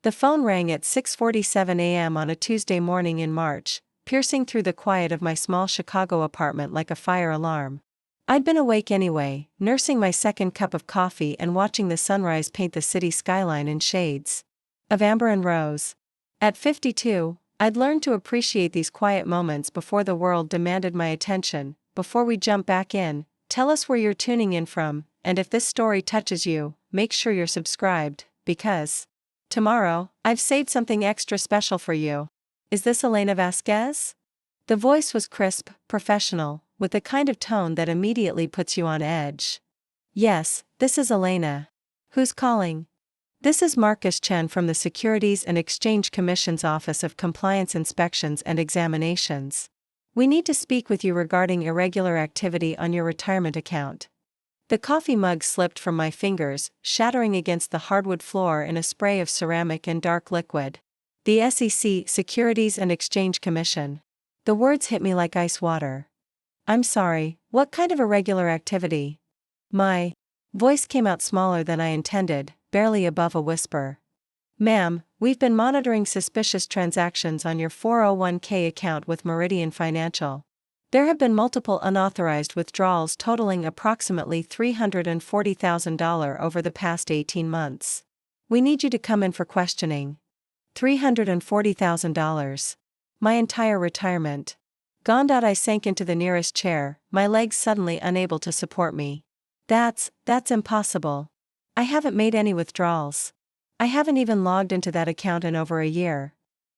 The phone rang at 6:47 a.m. on a Tuesday morning in March, piercing through the quiet of my small Chicago apartment like a fire alarm. I'd been awake anyway, nursing my second cup of coffee and watching the sunrise paint the city skyline in shades of amber and rose. At 52, I'd learned to appreciate these quiet moments before the world demanded my attention. Before we jump back in, tell us where you're tuning in from, and if this story touches you, make sure you're subscribed, because tomorrow, I've saved something extra special for you. Is this Elena Vasquez? The voice was crisp, professional, with the kind of tone that immediately puts you on edge. Yes, this is Elena. Who's calling? This is Marcus Chen from the Securities and Exchange Commission's Office of Compliance Inspections and Examinations. We need to speak with you regarding irregular activity on your retirement account. The coffee mug slipped from my fingers, shattering against the hardwood floor in a spray of ceramic and dark liquid. The SEC, Securities and Exchange Commission. The words hit me like ice water. I'm sorry, what kind of irregular activity? My voice came out smaller than I intended, barely above a whisper. Ma'am, we've been monitoring suspicious transactions on your 401k account with Meridian Financial. There have been multiple unauthorized withdrawals totaling approximately $340,000 over the past 18 months. We need you to come in for questioning. $340,000. My entire retirement. Gone. I sank into the nearest chair, my legs suddenly unable to support me. That's impossible. I haven't made any withdrawals. I haven't even logged into that account in over a year.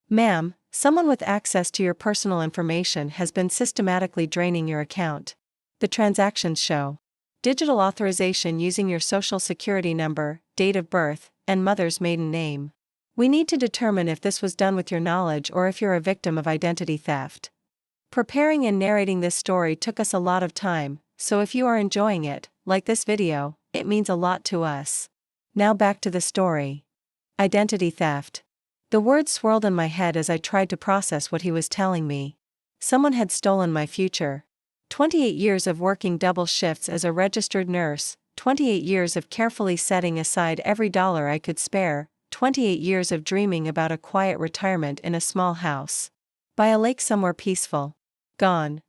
Ma'am, someone with access to your personal information has been systematically draining your account. The transactions show digital authorization using your social security number, date of birth, and mother's maiden name. We need to determine if this was done with your knowledge or if you're a victim of identity theft. Preparing and narrating this story took us a lot of time, so if you are enjoying it, like this video, it means a lot to us. Now back to the story. Identity theft. The words swirled in my head as I tried to process what he was telling me. Someone had stolen my future. 28 years of working double shifts as a registered nurse, 28 years of carefully setting aside every dollar I could spare, 28 years of dreaming about a quiet retirement in a small house by a lake somewhere peaceful. Gone.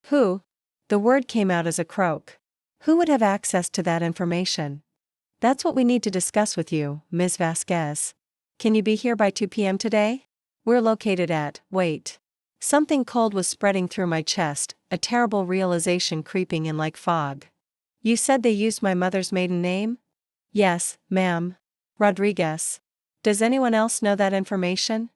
Who? The word came out as a croak. Who would have access to that information? That's what we need to discuss with you, Ms. Vasquez. Can you be here by 2 p.m. today? We're located at, wait. Something cold was spreading through my chest, a terrible realization creeping in like fog. You said they used my mother's maiden name? Yes, ma'am. Rodriguez. Does anyone else know that information?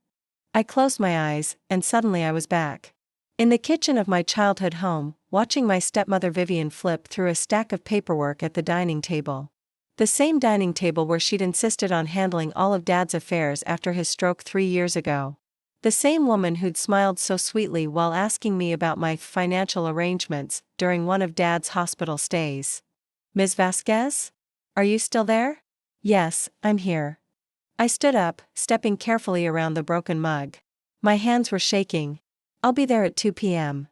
I closed my eyes, and suddenly I was back. In the kitchen of my childhood home, watching my stepmother Vivian flip through a stack of paperwork at the dining table. The same dining table where she'd insisted on handling all of Dad's affairs after his stroke 3 years ago. The same woman who'd smiled so sweetly while asking me about my financial arrangements during one of Dad's hospital stays. Ms. Vasquez? Are you still there? Yes, I'm here. I stood up, stepping carefully around the broken mug. My hands were shaking. I'll be there at 2 p.m.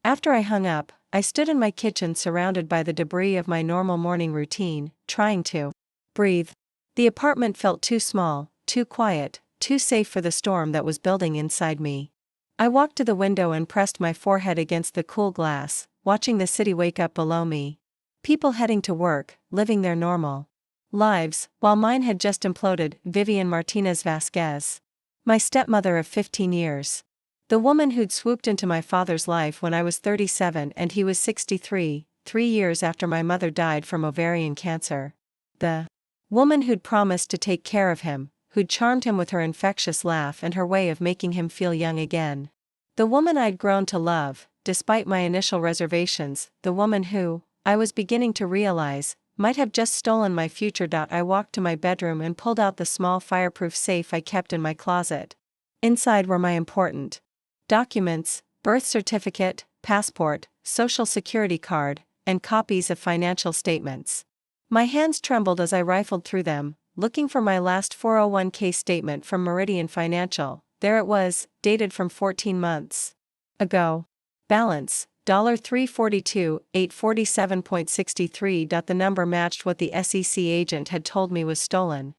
After I hung up, I stood in my kitchen surrounded by the debris of my normal morning routine, trying to breathe. The apartment felt too small, too quiet, too safe for the storm that was building inside me. I walked to the window and pressed my forehead against the cool glass, watching the city wake up below me. People heading to work, living their normal lives, while mine had just imploded. Vivian Martinez Vasquez. My stepmother of 15 years. The woman who'd swooped into my father's life when I was 37 and he was 63, 3 years after my mother died from ovarian cancer. The woman who'd promised to take care of him, who'd charmed him with her infectious laugh and her way of making him feel young again. The woman I'd grown to love, despite my initial reservations, the woman who, I was beginning to realize, might have just stolen my future. I walked to my bedroom and pulled out the small fireproof safe I kept in my closet. Inside were my important documents, birth certificate, passport, social security card, and copies of financial statements. My hands trembled as I rifled through them, looking for my last 401k statement from Meridian Financial. There it was, dated from 14 months ago. Balance, $342,847.63. The number matched what the SEC agent had told me was stolen.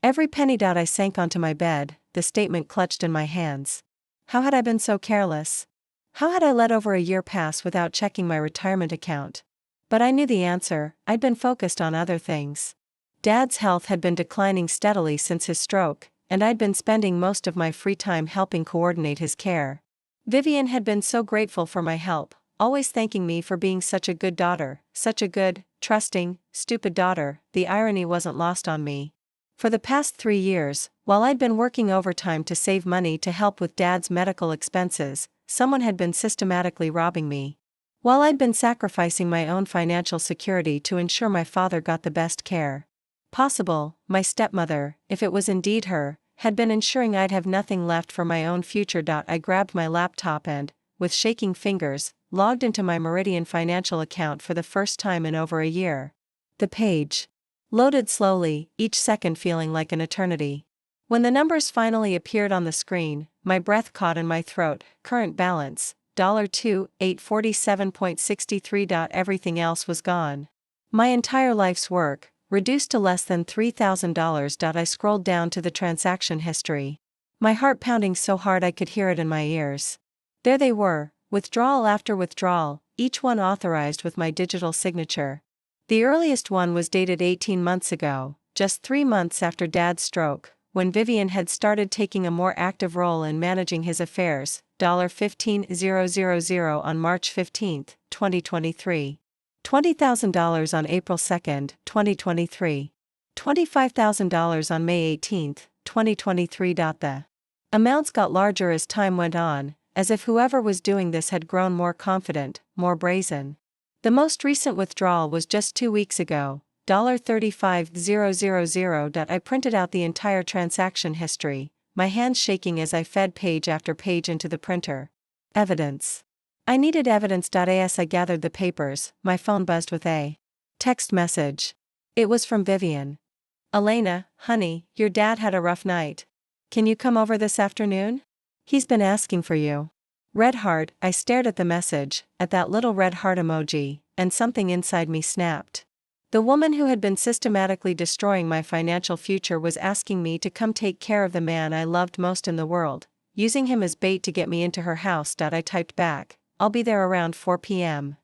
Every penny I sank onto my bed, the statement clutched in my hands. How had I been so careless? How had I let over a year pass without checking my retirement account? But I knew the answer. I'd been focused on other things. Dad's health had been declining steadily since his stroke, and I'd been spending most of my free time helping coordinate his care. Vivian had been so grateful for my help, always thanking me for being such a good daughter, such a good, trusting, stupid daughter. The irony wasn't lost on me. For the past 3 years, while I'd been working overtime to save money to help with Dad's medical expenses, someone had been systematically robbing me. While I'd been sacrificing my own financial security to ensure my father got the best care possible, my stepmother, if it was indeed her, had been ensuring I'd have nothing left for my own future. I grabbed my laptop and, with shaking fingers, logged into my Meridian financial account for the first time in over a year. The page loaded slowly, each second feeling like an eternity. When the numbers finally appeared on the screen, my breath caught in my throat. Current balance, $2,847.63. Everything else was gone. My entire life's work, reduced to less than $3,000. I scrolled down to the transaction history. My heart pounding so hard I could hear it in my ears. There they were, withdrawal after withdrawal, each one authorized with my digital signature. The earliest one was dated 18 months ago, just 3 months after Dad's stroke, when Vivian had started taking a more active role in managing his affairs. $15,000 on March 15, 2023. $20,000 on April 2, 2023. $25,000 on May 18, 2023. The amounts got larger as time went on, as if whoever was doing this had grown more confident, more brazen. The most recent withdrawal was just 2 weeks ago, $35,000. I printed out the entire transaction history, my hands shaking as I fed page after page into the printer. Evidence. I needed evidence. As I gathered the papers, my phone buzzed with a text message. It was from Vivian. Elena, honey, your dad had a rough night. Can you come over this afternoon? He's been asking for you. Red heart. I stared at the message, at that little red heart emoji, and something inside me snapped. The woman who had been systematically destroying my financial future was asking me to come take care of the man I loved most in the world, using him as bait to get me into her house. I typed back, I'll be there around 4 p.m.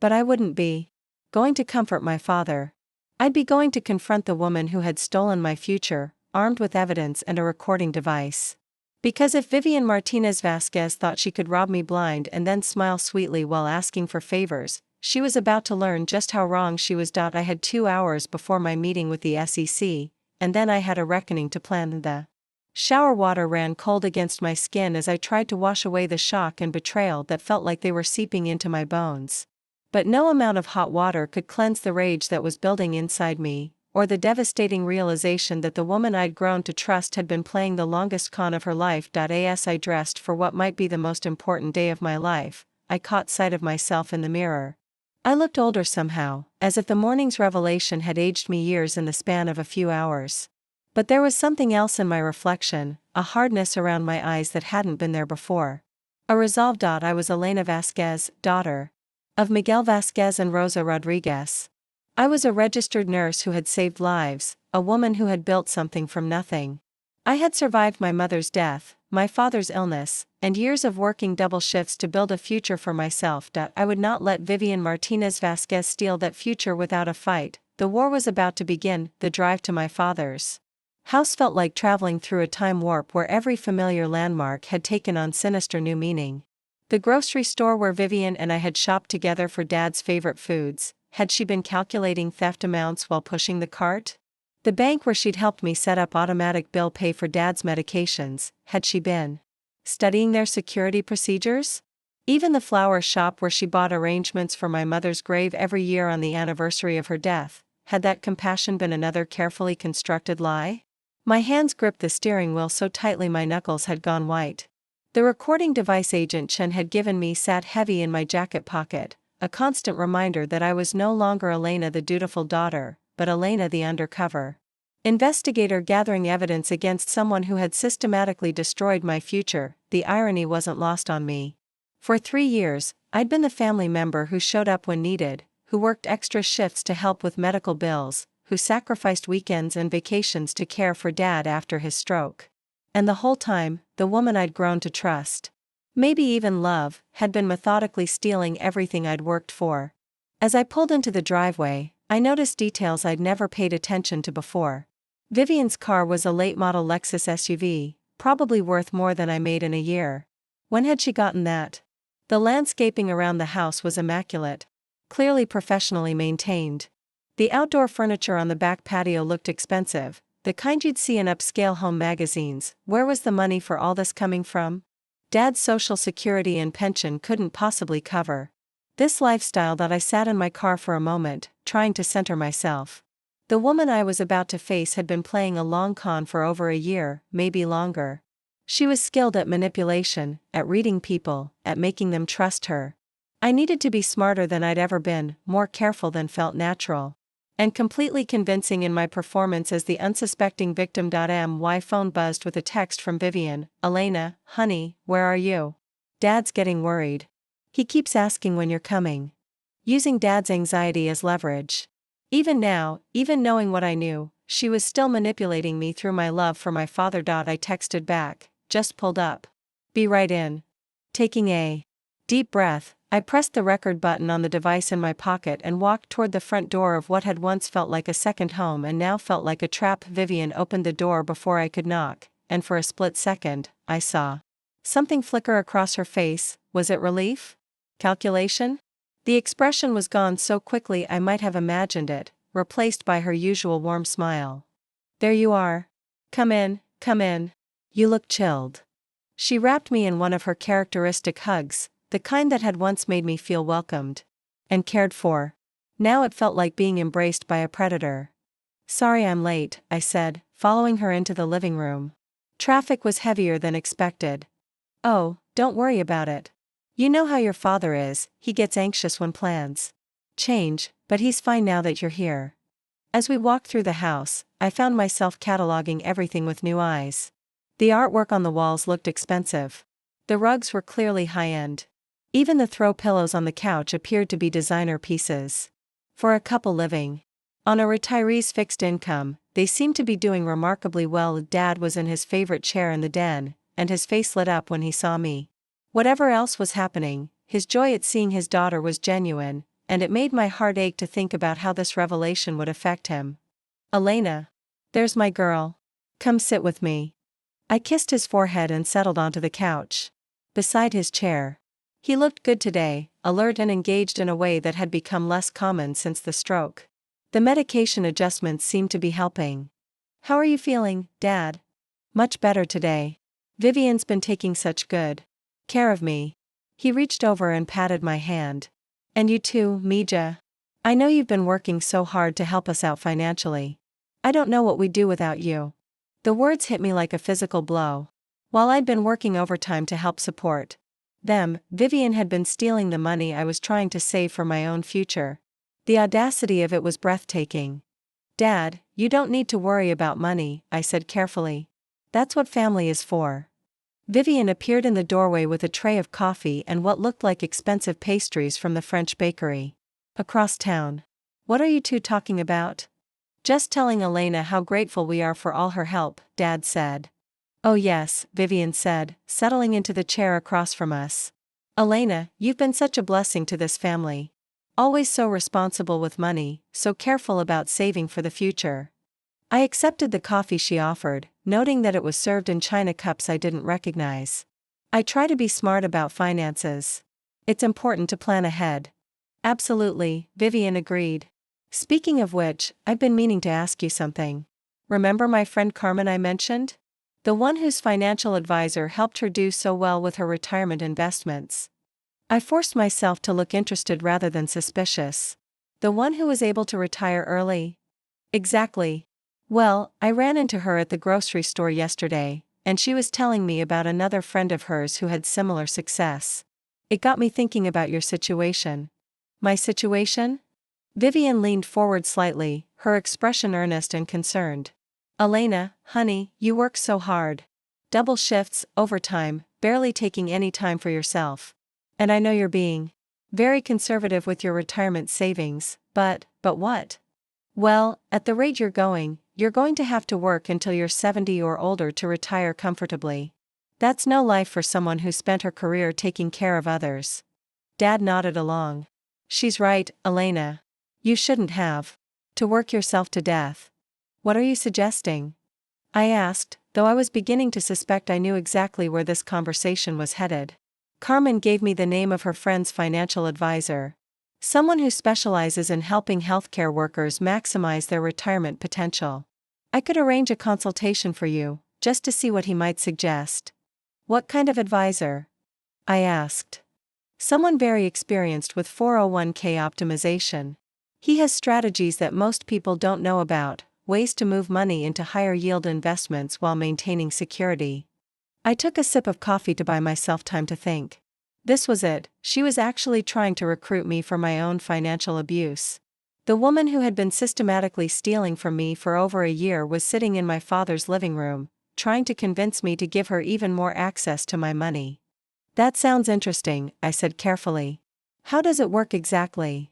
But I wouldn't be going to comfort my father. I'd be going to confront the woman who had stolen my future, armed with evidence and a recording device. Because if Vivian Martinez Vasquez thought she could rob me blind and then smile sweetly while asking for favors, she was about to learn just how wrong she was. I had 2 hours before my meeting with the SEC, and then I had a reckoning to plan. The shower water ran cold against my skin as I tried to wash away the shock and betrayal that felt like they were seeping into my bones. But no amount of hot water could cleanse the rage that was building inside me, or the devastating realization that the woman I'd grown to trust had been playing the longest con of her life. As I dressed for what might be the most important day of my life, I caught sight of myself in the mirror. I looked older somehow, as if the morning's revelation had aged me years in the span of a few hours. But there was something else in my reflection, a hardness around my eyes that hadn't been there before. A resolve. I was Elena Vasquez, daughter of Miguel Vasquez and Rosa Rodriguez. I was a registered nurse who had saved lives, a woman who had built something from nothing. I had survived my mother's death, my father's illness, and years of working double shifts to build a future for myself. I would not let Vivian Martinez Vasquez steal that future without a fight. The war was about to begin. The drive to my father's house felt like traveling through a time warp where every familiar landmark had taken on sinister new meaning. The grocery store where Vivian and I had shopped together for Dad's favorite foods, had she been calculating theft amounts while pushing the cart? The bank where she'd helped me set up automatic bill pay for Dad's medications, had she been studying their security procedures? Even the flower shop where she bought arrangements for my mother's grave every year on the anniversary of her death, had that compassion been another carefully constructed lie? My hands gripped the steering wheel so tightly my knuckles had gone white. The recording device Agent Chen had given me sat heavy in my jacket pocket, a constant reminder that I was no longer Elena the dutiful daughter, but Elena the undercover investigator gathering evidence against someone who had systematically destroyed my future. The irony wasn't lost on me. For 3 years, I'd been the family member who showed up when needed, who worked extra shifts to help with medical bills, who sacrificed weekends and vacations to care for Dad after his stroke. And the whole time, the woman I'd grown to trust, maybe even love, had been methodically stealing everything I'd worked for. As I pulled into the driveway, I noticed details I'd never paid attention to before. Vivian's car was a late-model Lexus SUV, probably worth more than I made in a year. When had she gotten that? The landscaping around the house was immaculate, clearly professionally maintained. The outdoor furniture on the back patio looked expensive, the kind you'd see in upscale home magazines. Where was the money for all this coming from? Dad's Social Security and pension couldn't possibly cover this lifestyle. That I sat in my car for a moment, trying to center myself. The woman I was about to face had been playing a long con for over a year, maybe longer. She was skilled at manipulation, at reading people, at making them trust her. I needed to be smarter than I'd ever been, more careful than felt natural, and completely convincing in my performance as the unsuspecting victim. My phone buzzed with a text from Vivian. Elena, honey, where are you? Dad's getting worried. He keeps asking when you're coming. Using Dad's anxiety as leverage. Even now, even knowing what I knew, she was still manipulating me through my love for my father. I texted back, just pulled up. Be right in. Taking a deep breath, I pressed the record button on the device in my pocket and walked toward the front door of what had once felt like a second home and now felt like a trap. Vivian opened the door before I could knock, and for a split second, I saw something flicker across her face. Was it relief? Calculation? The expression was gone so quickly I might have imagined it, replaced by her usual warm smile. There you are. Come in, come in. You look chilled. She wrapped me in one of her characteristic hugs, the kind that had once made me feel welcomed and cared for. Now it felt like being embraced by a predator. Sorry I'm late, I said, following her into the living room. Traffic was heavier than expected. Oh, don't worry about it. You know how your father is, he gets anxious when plans change, but he's fine now that you're here. As we walked through the house, I found myself cataloging everything with new eyes. The artwork on the walls looked expensive. The rugs were clearly high-end. Even the throw pillows on the couch appeared to be designer pieces. For a couple living on a retiree's fixed income, they seemed to be doing remarkably well. Dad was in his favorite chair in the den, and his face lit up when he saw me. Whatever else was happening, his joy at seeing his daughter was genuine, and it made my heart ache to think about how this revelation would affect him. Elena. There's my girl. Come sit with me. I kissed his forehead and settled onto the couch beside his chair. He looked good today, alert and engaged in a way that had become less common since the stroke. The medication adjustments seemed to be helping. How are you feeling, Dad? Much better today. Vivian's been taking such good care of me. He reached over and patted my hand. And you too, Mija. I know you've been working so hard to help us out financially. I don't know what we'd do without you. The words hit me like a physical blow. While I'd been working overtime to help support them, Vivian had been stealing the money I was trying to save for my own future. The audacity of it was breathtaking. Dad, you don't need to worry about money, I said carefully. That's what family is for. Vivian appeared in the doorway with a tray of coffee and what looked like expensive pastries from the French bakery across town. What are you two talking about? Just telling Elena how grateful we are for all her help, Dad said. Oh yes, Vivian said, settling into the chair across from us. Elena, you've been such a blessing to this family. Always so responsible with money, so careful about saving for the future. I accepted the coffee she offered, noting that it was served in china cups I didn't recognize. I try to be smart about finances. It's important to plan ahead. Absolutely, Vivian agreed. Speaking of which, I've been meaning to ask you something. Remember my friend Carmen I mentioned? The one whose financial advisor helped her do so well with her retirement investments. I forced myself to look interested rather than suspicious. The one who was able to retire early? Exactly. Well, I ran into her at the grocery store yesterday, and she was telling me about another friend of hers who had similar success. It got me thinking about your situation. My situation? Vivian leaned forward slightly, her expression earnest and concerned. Elena, honey, you work so hard. Double shifts, overtime, barely taking any time for yourself. And I know you're being very conservative with your retirement savings, but what? Well, at the rate you're going to have to work until you're 70 or older to retire comfortably. That's no life for someone who spent her career taking care of others. Dad nodded along. She's right, Elena. You shouldn't have to work yourself to death. What are you suggesting? I asked, though I was beginning to suspect I knew exactly where this conversation was headed. Carmen gave me the name of her friend's financial advisor. Someone who specializes in helping healthcare workers maximize their retirement potential. I could arrange a consultation for you, just to see what he might suggest. What kind of advisor? I asked. Someone very experienced with 401k optimization. He has strategies that most people don't know about, ways to move money into higher yield investments while maintaining security. I took a sip of coffee to buy myself time to think. This was it, she was actually trying to recruit me for my own financial abuse. The woman who had been systematically stealing from me for over a year was sitting in my father's living room, trying to convince me to give her even more access to my money. That sounds interesting, I said carefully. How does it work exactly?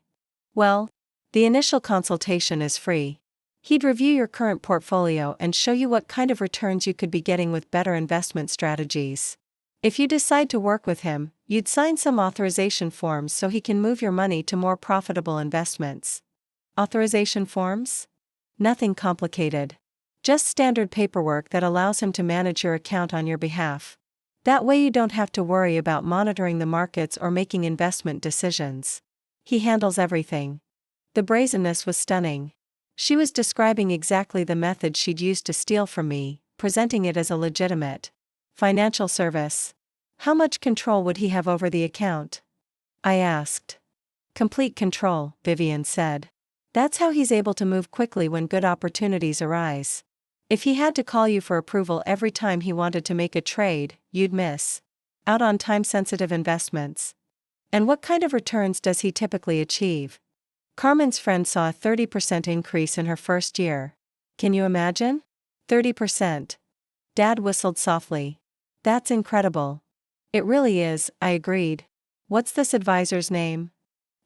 Well, the initial consultation is free. He'd review your current portfolio and show you what kind of returns you could be getting with better investment strategies. If you decide to work with him, you'd sign some authorization forms so he can move your money to more profitable investments. Authorization forms? Nothing complicated. Just standard paperwork that allows him to manage your account on your behalf. That way you don't have to worry about monitoring the markets or making investment decisions. He handles everything. The brazenness was stunning. She was describing exactly the method she'd used to steal from me, presenting it as a legitimate financial service. How much control would he have over the account? I asked. Complete control, Vivian said. That's how he's able to move quickly when good opportunities arise. If he had to call you for approval every time he wanted to make a trade, you'd miss out on time-sensitive investments. And what kind of returns does he typically achieve? Carmen's friend saw a 30% increase in her first year. Can you imagine? 30%. Dad whistled softly. That's incredible. It really is, I agreed. What's this advisor's name?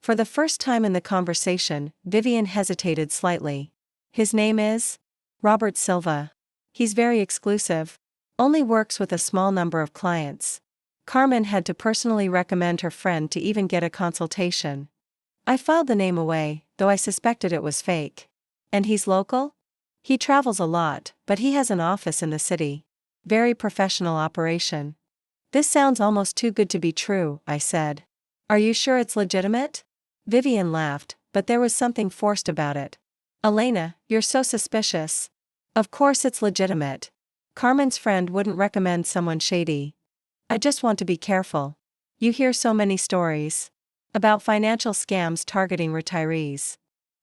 For the first time in the conversation, Vivian hesitated slightly. His name is? Robert Silva. He's very exclusive. Only works with a small number of clients. Carmen had to personally recommend her friend to even get a consultation. I filed the name away, though I suspected it was fake. And he's local? He travels a lot, but he has an office in the city. Very professional operation. This sounds almost too good to be true, I said. Are you sure it's legitimate? Vivian laughed, but there was something forced about it. Elena, you're so suspicious. Of course it's legitimate. Carmen's friend wouldn't recommend someone shady. I just want to be careful. You hear so many stories about financial scams targeting retirees.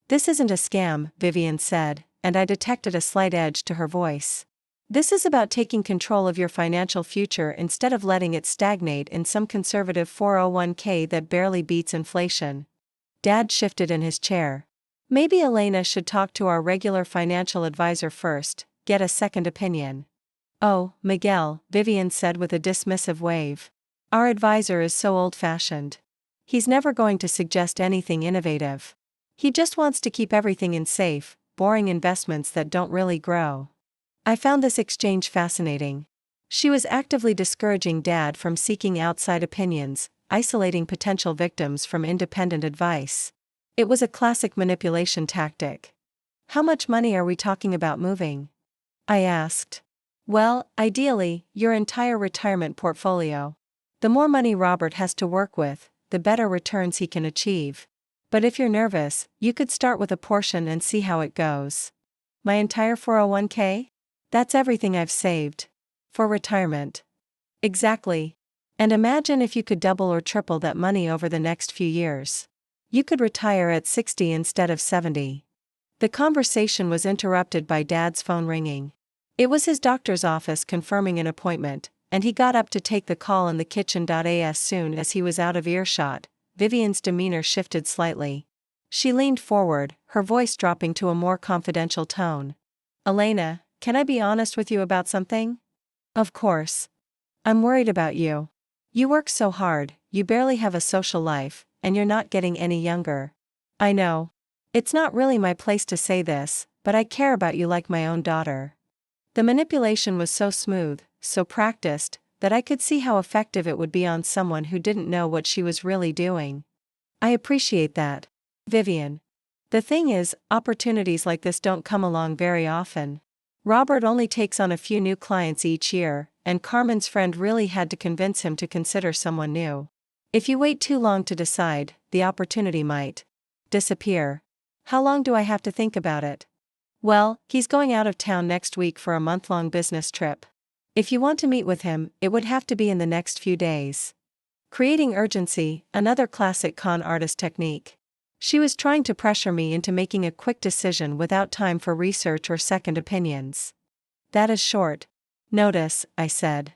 This isn't a scam, Vivian said, and I detected a slight edge to her voice. This is about taking control of your financial future instead of letting it stagnate in some conservative 401k that barely beats inflation. Dad shifted in his chair. Maybe Elena should talk to our regular financial advisor first, get a second opinion. Oh, Miguel, Vivian said with a dismissive wave. Our advisor is so old-fashioned. He's never going to suggest anything innovative. He just wants to keep everything in safe, boring investments that don't really grow. I found this exchange fascinating. She was actively discouraging Dad from seeking outside opinions, isolating potential victims from independent advice. It was a classic manipulation tactic. How much money are we talking about moving? I asked. Well, ideally, your entire retirement portfolio. The more money Robert has to work with, the better returns he can achieve. But if you're nervous, you could start with a portion and see how it goes. My entire 401k? That's everything I've saved. For retirement. Exactly. And imagine if you could double or triple that money over the next few years. You could retire at 60 instead of 70. The conversation was interrupted by Dad's phone ringing. It was his doctor's office confirming an appointment, and he got up to take the call in the kitchen. As soon as he was out of earshot, Vivian's demeanor shifted slightly. She leaned forward, her voice dropping to a more confidential tone. Elena, can I be honest with you about something? Of course. I'm worried about you. You work so hard, you barely have a social life, and you're not getting any younger. I know. It's not really my place to say this, but I care about you like my own daughter. The manipulation was so smooth, so practiced, that I could see how effective it would be on someone who didn't know what she was really doing. I appreciate that, Vivian. The thing is, opportunities like this don't come along very often. Robert only takes on a few new clients each year, and Carmen's friend really had to convince him to consider someone new. If you wait too long to decide, the opportunity might disappear. How long do I have to think about it? Well, he's going out of town next week for a month-long business trip. If you want to meet with him, it would have to be in the next few days. Creating urgency, another classic con artist technique. She was trying to pressure me into making a quick decision without time for research or second opinions. That is short notice, I said.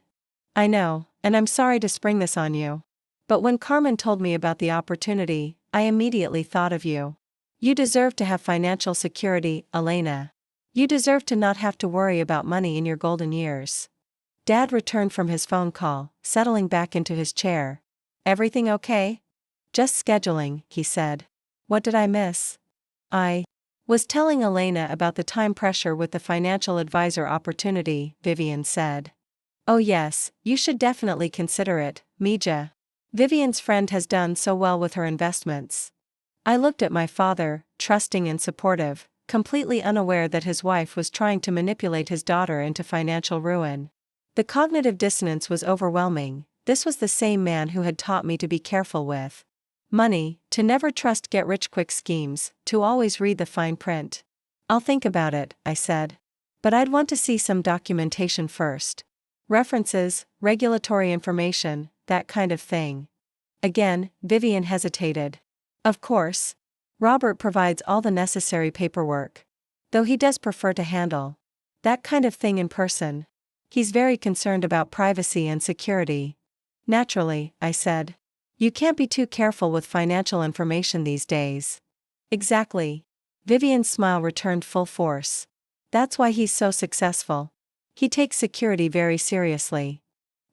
I know, and I'm sorry to spring this on you. But when Carmen told me about the opportunity, I immediately thought of you. You deserve to have financial security, Elena. You deserve to not have to worry about money in your golden years. Dad returned from his phone call, settling back into his chair. Everything okay? Just scheduling, he said. What did I miss? I was telling Elena about the time pressure with the financial advisor opportunity, Vivian said. Oh yes, you should definitely consider it, Mija. Vivian's friend has done so well with her investments. I looked at my father, trusting and supportive, completely unaware that his wife was trying to manipulate his daughter into financial ruin. The cognitive dissonance was overwhelming. This was the same man who had taught me to be careful with money, to never trust get-rich-quick schemes, to always read the fine print. I'll think about it, I said. But I'd want to see some documentation first. References, regulatory information, that kind of thing. Again, Vivian hesitated. Of course. Robert provides all the necessary paperwork. Though he does prefer to handle that kind of thing in person. He's very concerned about privacy and security. Naturally, I said. You can't be too careful with financial information these days. Exactly. Vivian's smile returned full force. That's why he's so successful. He takes security very seriously.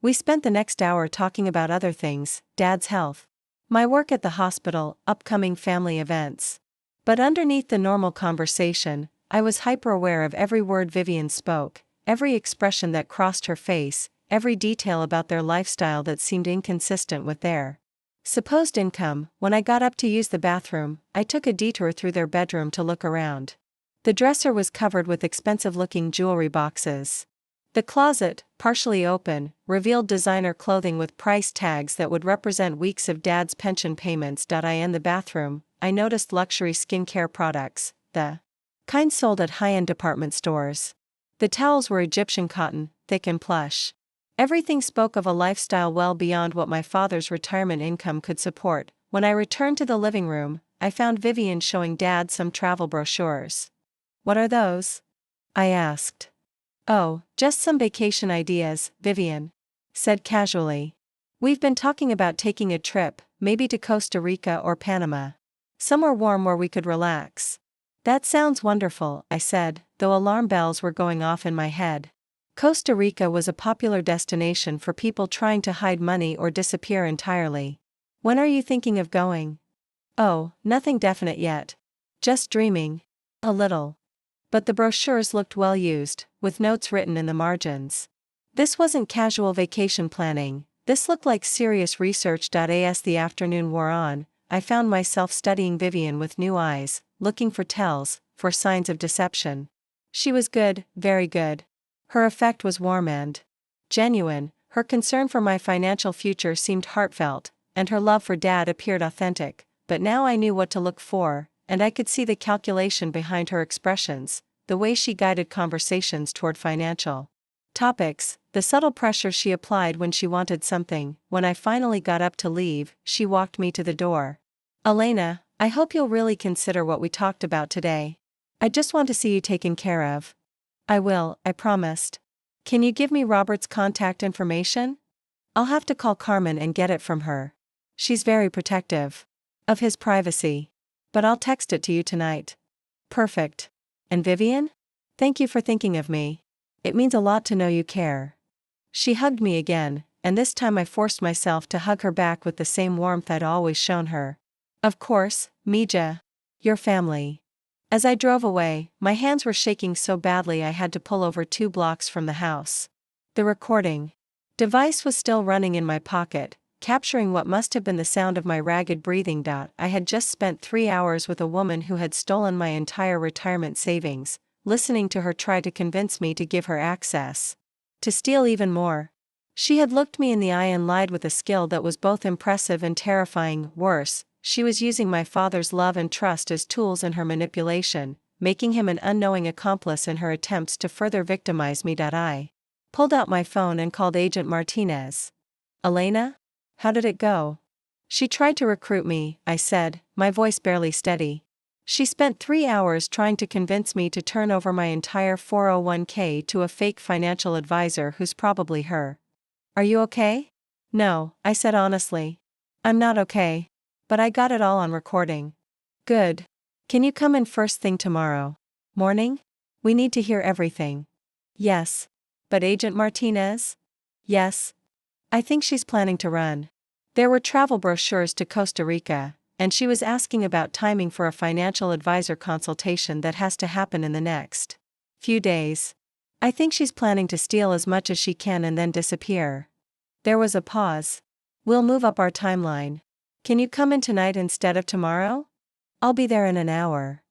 We spent the next hour talking about other things, Dad's health, my work at the hospital, upcoming family events. But underneath the normal conversation, I was hyper-aware of every word Vivian spoke, every expression that crossed her face, every detail about their lifestyle that seemed inconsistent with their supposed income. When I got up to use the bathroom, I took a detour through their bedroom to look around. The dresser was covered with expensive-looking jewelry boxes. The closet, partially open, revealed designer clothing with price tags that would represent weeks of Dad's pension payments. In the bathroom, I noticed luxury skincare products, the kind sold at high-end department stores. The towels were Egyptian cotton, thick and plush. Everything spoke of a lifestyle well beyond what my father's retirement income could support. When I returned to the living room, I found Vivian showing Dad some travel brochures. What are those? I asked. Oh, just some vacation ideas, Vivian said casually. We've been talking about taking a trip, maybe to Costa Rica or Panama. Somewhere warm where we could relax. That sounds wonderful, I said, though alarm bells were going off in my head. Costa Rica was a popular destination for people trying to hide money or disappear entirely. When are you thinking of going? Oh, nothing definite yet. Just dreaming. A little. But the brochures looked well used, with notes written in the margins. This wasn't casual vacation planning, this looked like serious research. As the afternoon wore on, I found myself studying Vivian with new eyes, looking for tells, for signs of deception. She was good, very good. Her effect was warm and genuine, her concern for my financial future seemed heartfelt, and her love for Dad appeared authentic, but now I knew what to look for, and I could see the calculation behind her expressions, the way she guided conversations toward financial topics, the subtle pressure she applied when she wanted something. When I finally got up to leave, she walked me to the door. Elena, I hope you'll really consider what we talked about today. I just want to see you taken care of. I will, I promised. Can you give me Robert's contact information? I'll have to call Carmen and get it from her. She's very protective of his privacy. But I'll text it to you tonight. Perfect. And Vivian? Thank you for thinking of me. It means a lot to know you care. She hugged me again, and this time I forced myself to hug her back with the same warmth I'd always shown her. Of course, Mija. Your family. As I drove away, my hands were shaking so badly I had to pull over 2 blocks from the house. The recording device was still running in my pocket, capturing what must have been the sound of my ragged breathing. I had just spent 3 hours with a woman who had stolen my entire retirement savings, listening to her try to convince me to give her access to steal even more. She had looked me in the eye and lied with a skill that was both impressive and terrifying. Worse, she was using my father's love and trust as tools in her manipulation, making him an unknowing accomplice in her attempts to further victimize me. I pulled out my phone and called Agent Martinez. Elena? How did it go? She tried to recruit me, I said, my voice barely steady. She spent 3 hours trying to convince me to turn over my entire 401k to a fake financial advisor who's probably her. Are you okay? No, I said honestly. I'm not okay. But I got it all on recording. Good. Can you come in first thing tomorrow morning? We need to hear everything. Yes. But Agent Martinez? Yes. I think she's planning to run. There were travel brochures to Costa Rica, and she was asking about timing for a financial advisor consultation that has to happen in the next few days. I think she's planning to steal as much as she can and then disappear. There was a pause. We'll move up our timeline. Can you come in tonight instead of tomorrow? I'll be there in an hour.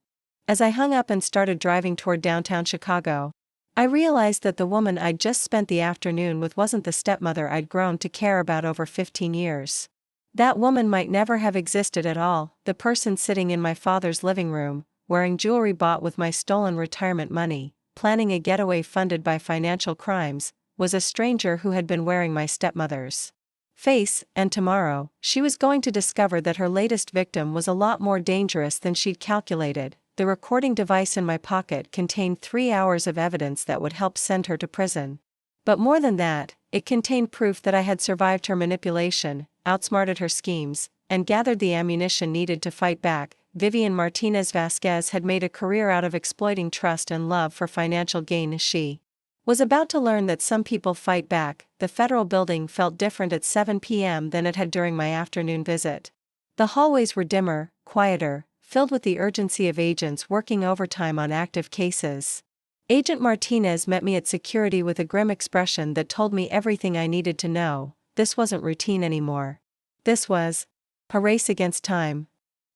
As I hung up and started driving toward downtown Chicago, I realized that the woman I'd just spent the afternoon with wasn't the stepmother I'd grown to care about over 15 years. That woman might never have existed at all. The person sitting in my father's living room, wearing jewelry bought with my stolen retirement money, planning a getaway funded by financial crimes, was a stranger who had been wearing my stepmother's face, and tomorrow, she was going to discover that her latest victim was a lot more dangerous than she'd calculated. The recording device in my pocket contained 3 hours of evidence that would help send her to prison. But more than that, it contained proof that I had survived her manipulation, outsmarted her schemes, and gathered the ammunition needed to fight back. Vivian Martinez Vasquez had made a career out of exploiting trust and love for financial gain. She was about to learn that some people fight back. The federal building felt different at 7 p.m. than it had during my afternoon visit. The hallways were dimmer, quieter, filled with the urgency of agents working overtime on active cases. Agent Martinez met me at security with a grim expression that told me everything I needed to know. This wasn't routine anymore. This was a race against time.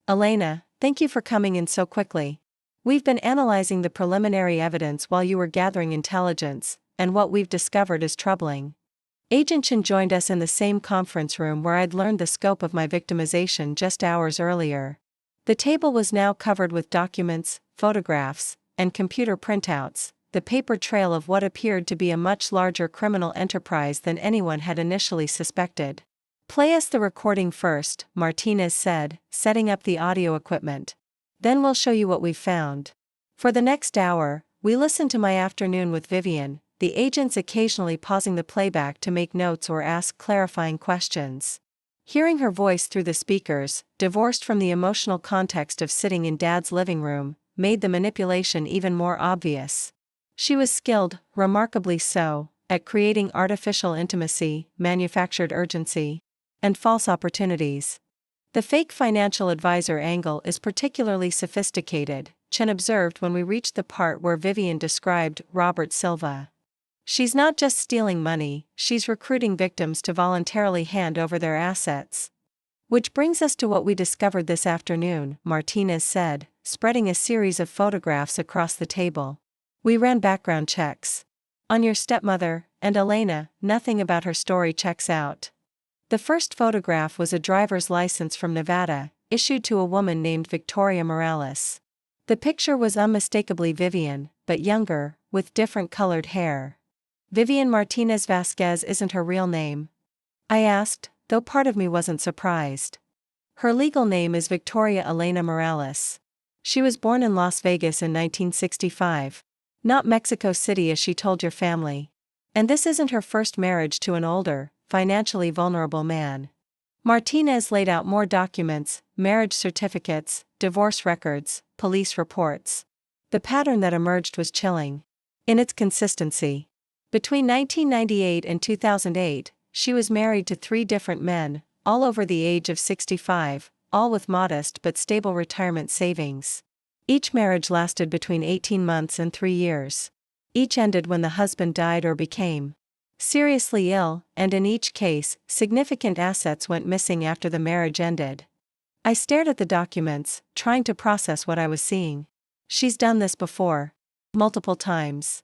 Elena, thank you for coming in so quickly. We've been analyzing the preliminary evidence while you were gathering intelligence, and what we've discovered is troubling. Agent Chen joined us in the same conference room where I'd learned the scope of my victimization just hours earlier. The table was now covered with documents, photographs, and computer printouts, the paper trail of what appeared to be a much larger criminal enterprise than anyone had initially suspected. Play us the recording first, Martinez said, setting up the audio equipment. Then we'll show you what we've found. For the next hour, we listened to my afternoon with Vivian, the agents occasionally pausing the playback to make notes or ask clarifying questions. Hearing her voice through the speakers, divorced from the emotional context of sitting in Dad's living room, made the manipulation even more obvious. She was skilled, remarkably so, at creating artificial intimacy, manufactured urgency, and false opportunities. The fake financial advisor angle is particularly sophisticated, Chen observed when we reached the part where Vivian described Robert Silva. She's not just stealing money, she's recruiting victims to voluntarily hand over their assets. Which brings us to what we discovered this afternoon, Martinez said, spreading a series of photographs across the table. We ran background checks on your stepmother, and Elena, nothing about her story checks out. The first photograph was a driver's license from Nevada, issued to a woman named Victoria Morales. The picture was unmistakably Vivian, but younger, with different colored hair. Vivian Martinez Vasquez isn't her real name? I asked, though part of me wasn't surprised. Her legal name is Victoria Elena Morales. She was born in Las Vegas in 1965. Not Mexico City as she told your family. And this isn't her first marriage to an older, financially vulnerable man. Martinez laid out more documents, marriage certificates, divorce records, police reports. The pattern that emerged was chilling in its consistency. Between 1998 and 2008, she was married to 3 different men, all over the age of 65, all with modest but stable retirement savings. Each marriage lasted between 18 months and 3 years. Each ended when the husband died or became seriously ill, and in each case, significant assets went missing after the marriage ended. I stared at the documents, trying to process what I was seeing. She's done this before. Multiple times.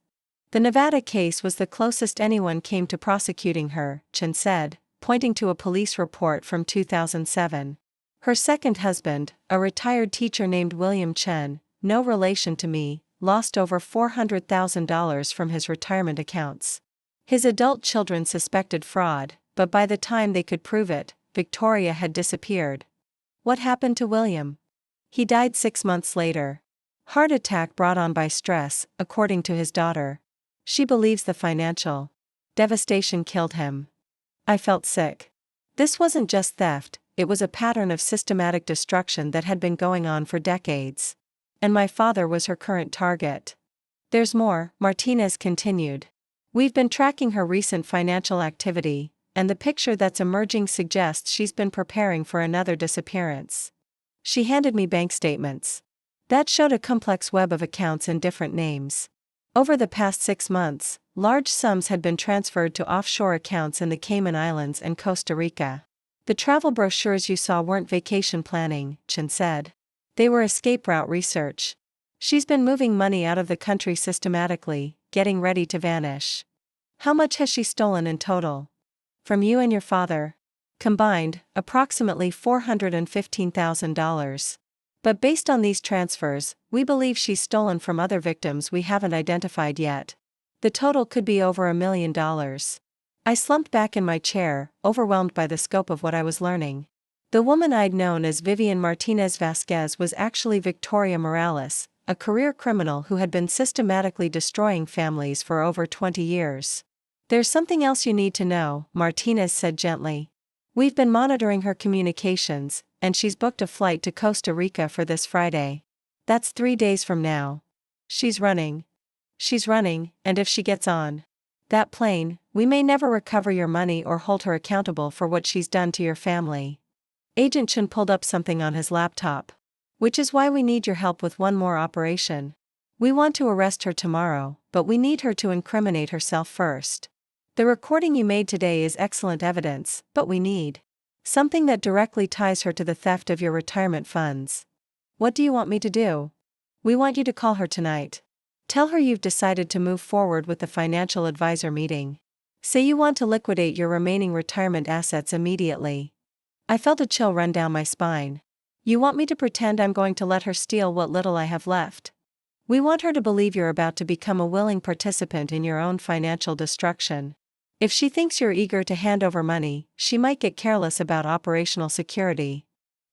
The Nevada case was the closest anyone came to prosecuting her, Chen said, pointing to a police report from 2007. Her second husband, a retired teacher named William Chen, no relation to me, lost over $400,000 from his retirement accounts. His adult children suspected fraud, but by the time they could prove it, Victoria had disappeared. What happened to William? He died 6 months later. Heart attack brought on by stress, according to his daughter. She believes the financial devastation killed him. I felt sick. This wasn't just theft, it was a pattern of systematic destruction that had been going on for decades. And my father was her current target. There's more, Martinez continued. We've been tracking her recent financial activity, and the picture that's emerging suggests she's been preparing for another disappearance. She handed me bank statements. That showed a complex web of accounts in different names. Over the past 6 months, large sums had been transferred to offshore accounts in the Cayman Islands and Costa Rica. The travel brochures you saw weren't vacation planning, Chen said. They were escape route research. She's been moving money out of the country systematically, getting ready to vanish. How much has she stolen in total? From you and your father? Combined, approximately $415,000. But based on these transfers, we believe she's stolen from other victims we haven't identified yet. The total could be over $1 million. I slumped back in my chair, overwhelmed by the scope of what I was learning. The woman I'd known as Vivian Martinez Vasquez was actually Victoria Morales, a career criminal who had been systematically destroying families for over 20 years. There's something else you need to know, Martinez said gently. We've been monitoring her communications, and she's booked a flight to Costa Rica for this Friday. That's 3 days from now. She's running. And if she gets on that plane, we may never recover your money or hold her accountable for what she's done to your family. Agent Chen pulled up something on his laptop. Which is why we need your help with one more operation. We want to arrest her tomorrow, but we need her to incriminate herself first. The recording you made today is excellent evidence, but we need something that directly ties her to the theft of your retirement funds. What do you want me to do? We want you to call her tonight. Tell her you've decided to move forward with the financial advisor meeting. Say you want to liquidate your remaining retirement assets immediately. I felt a chill run down my spine. You want me to pretend I'm going to let her steal what little I have left? We want her to believe you're about to become a willing participant in your own financial destruction. If she thinks you're eager to hand over money, she might get careless about operational security.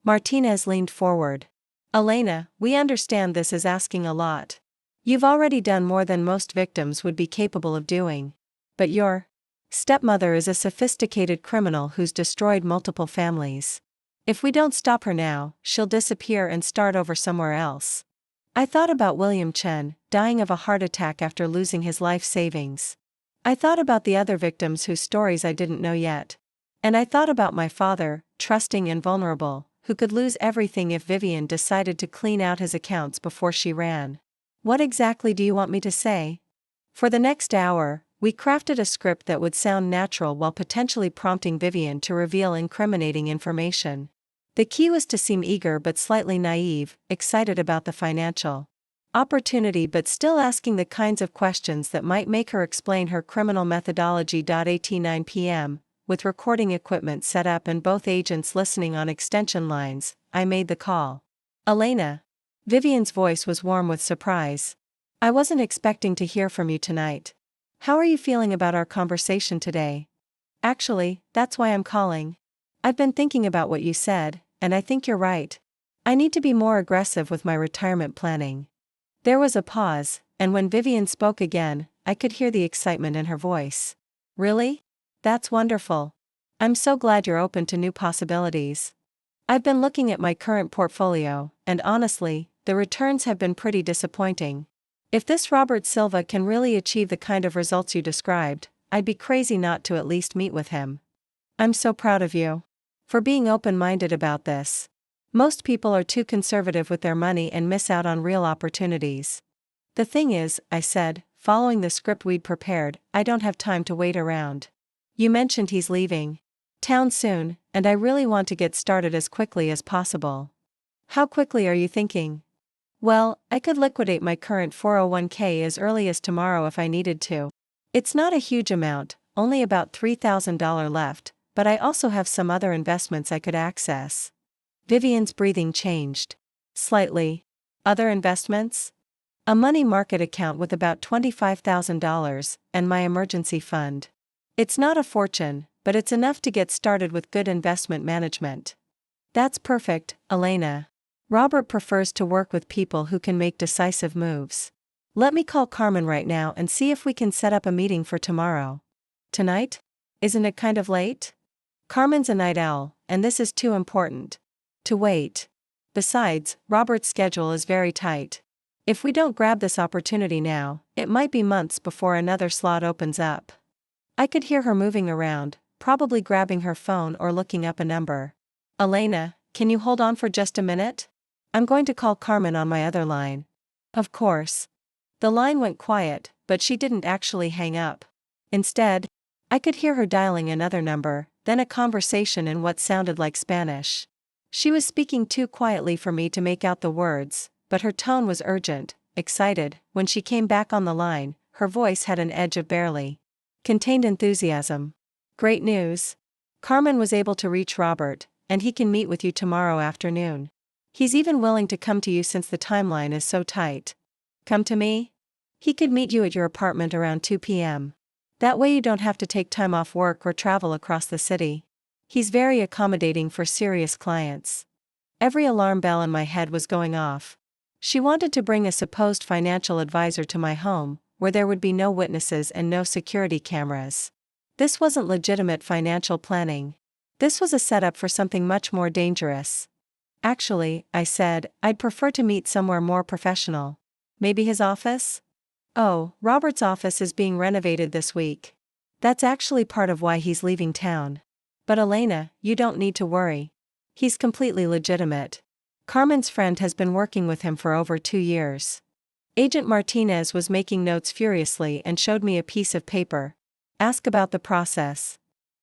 Martinez leaned forward. Elena, we understand this is asking a lot. You've already done more than most victims would be capable of doing. But your stepmother is a sophisticated criminal who's destroyed multiple families. If we don't stop her now, she'll disappear and start over somewhere else. I thought about William Chen, dying of a heart attack after losing his life savings. I thought about the other victims whose stories I didn't know yet. And I thought about my father, trusting and vulnerable, who could lose everything if Vivian decided to clean out his accounts before she ran. What exactly do you want me to say? For the next hour, we crafted a script that would sound natural while potentially prompting Vivian to reveal incriminating information. The key was to seem eager but slightly naive, excited about the financial opportunity but still asking the kinds of questions that might make her explain her criminal methodology. At 9 p.m., with recording equipment set up and both agents listening on extension lines, I made the call. Elena. Vivian's voice was warm with surprise. I wasn't expecting to hear from you tonight. How are you feeling about our conversation today? Actually, that's why I'm calling. I've been thinking about what you said, and I think you're right. I need to be more aggressive with my retirement planning. There was a pause, and when Vivian spoke again, I could hear the excitement in her voice. Really? That's wonderful. I'm so glad you're open to new possibilities. I've been looking at my current portfolio, and honestly, the returns have been pretty disappointing. If this Robert Silva can really achieve the kind of results you described, I'd be crazy not to at least meet with him. I'm so proud of you for being open-minded about this. Most people are too conservative with their money and miss out on real opportunities. The thing is, I said, following the script we'd prepared, I don't have time to wait around. You mentioned he's leaving town soon, and I really want to get started as quickly as possible. How quickly are you thinking? Well, I could liquidate my current 401k as early as tomorrow if I needed to. It's not a huge amount, only about $3,000 left, but I also have some other investments I could access. Vivian's breathing changed slightly. Other investments? A money market account with about $25,000, and my emergency fund. It's not a fortune, but it's enough to get started with good investment management. That's perfect, Elena. Robert prefers to work with people who can make decisive moves. Let me call Carmen right now and see if we can set up a meeting for tomorrow. Tonight? Isn't it kind of late? Carmen's a night owl, and this is too important to wait. Besides, Robert's schedule is very tight. If we don't grab this opportunity now, it might be months before another slot opens up. I could hear her moving around, probably grabbing her phone or looking up a number. Elena, can you hold on for just a minute? I'm going to call Carmen on my other line. Of course. The line went quiet, but she didn't actually hang up. Instead, I could hear her dialing another number, then a conversation in what sounded like Spanish. She was speaking too quietly for me to make out the words, but her tone was urgent, excited. When she came back on the line, her voice had an edge of barely contained enthusiasm. Great news. Carmen was able to reach Robert, and he can meet with you tomorrow afternoon. He's even willing to come to you since the timeline is so tight. Come to me? He could meet you at your apartment around 2 p.m. That way you don't have to take time off work or travel across the city. He's very accommodating for serious clients. Every alarm bell in my head was going off. She wanted to bring a supposed financial advisor to my home, where there would be no witnesses and no security cameras. This wasn't legitimate financial planning. This was a setup for something much more dangerous. Actually, I said, I'd prefer to meet somewhere more professional. Maybe his office? Oh, Robert's office is being renovated this week. That's actually part of why he's leaving town. But Elena, you don't need to worry. He's completely legitimate. Carmen's friend has been working with him for over 2 years. Agent Martinez was making notes furiously and showed me a piece of paper. Ask about the process.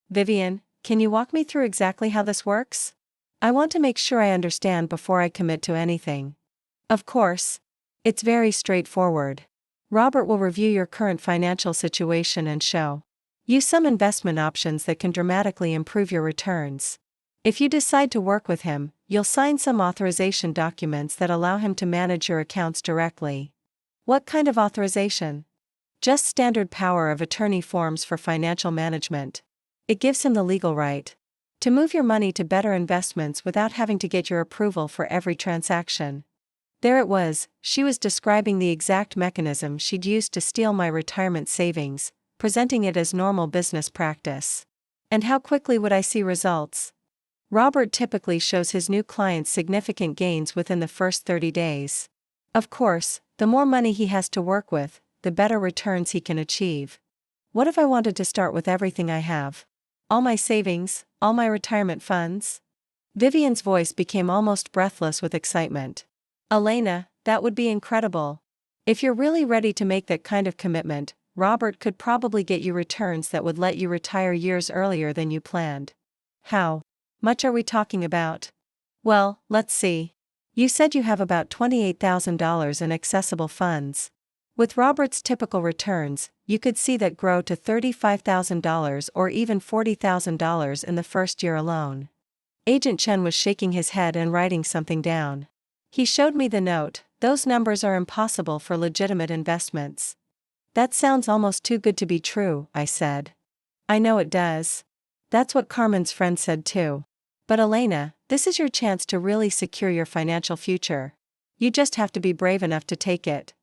Vivian, can you walk me through exactly how this works? I want to make sure I understand before I commit to anything. Of course. It's very straightforward. Robert will review your current financial situation and show you some investment options that can dramatically improve your returns. If you decide to work with him, you'll sign some authorization documents that allow him to manage your accounts directly. What kind of authorization? Just standard power of attorney forms for financial management. It gives him the legal right to move your money to better investments without having to get your approval for every transaction. There it was, she was describing the exact mechanism she'd used to steal my retirement savings, presenting it as normal business practice. And how quickly would I see results? Robert typically shows his new clients significant gains within the first 30 days. Of course, the more money he has to work with, the better returns he can achieve. What if I wanted to start with everything I have? All my savings, all my retirement funds? Vivian's voice became almost breathless with excitement. Elena, that would be incredible. If you're really ready to make that kind of commitment, Robert could probably get you returns that would let you retire years earlier than you planned. How much are we talking about? Well, let's see. You said you have about $28,000 in accessible funds. With Robert's typical returns, you could see that grow to $35,000 or even $40,000 in the first year alone. Agent Chen was shaking his head and writing something down. He showed me the note. Those numbers are impossible for legitimate investments. That sounds almost too good to be true, I said. I know it does. That's what Carmen's friend said too. But Elena, this is your chance to really secure your financial future. You just have to be brave enough to take it.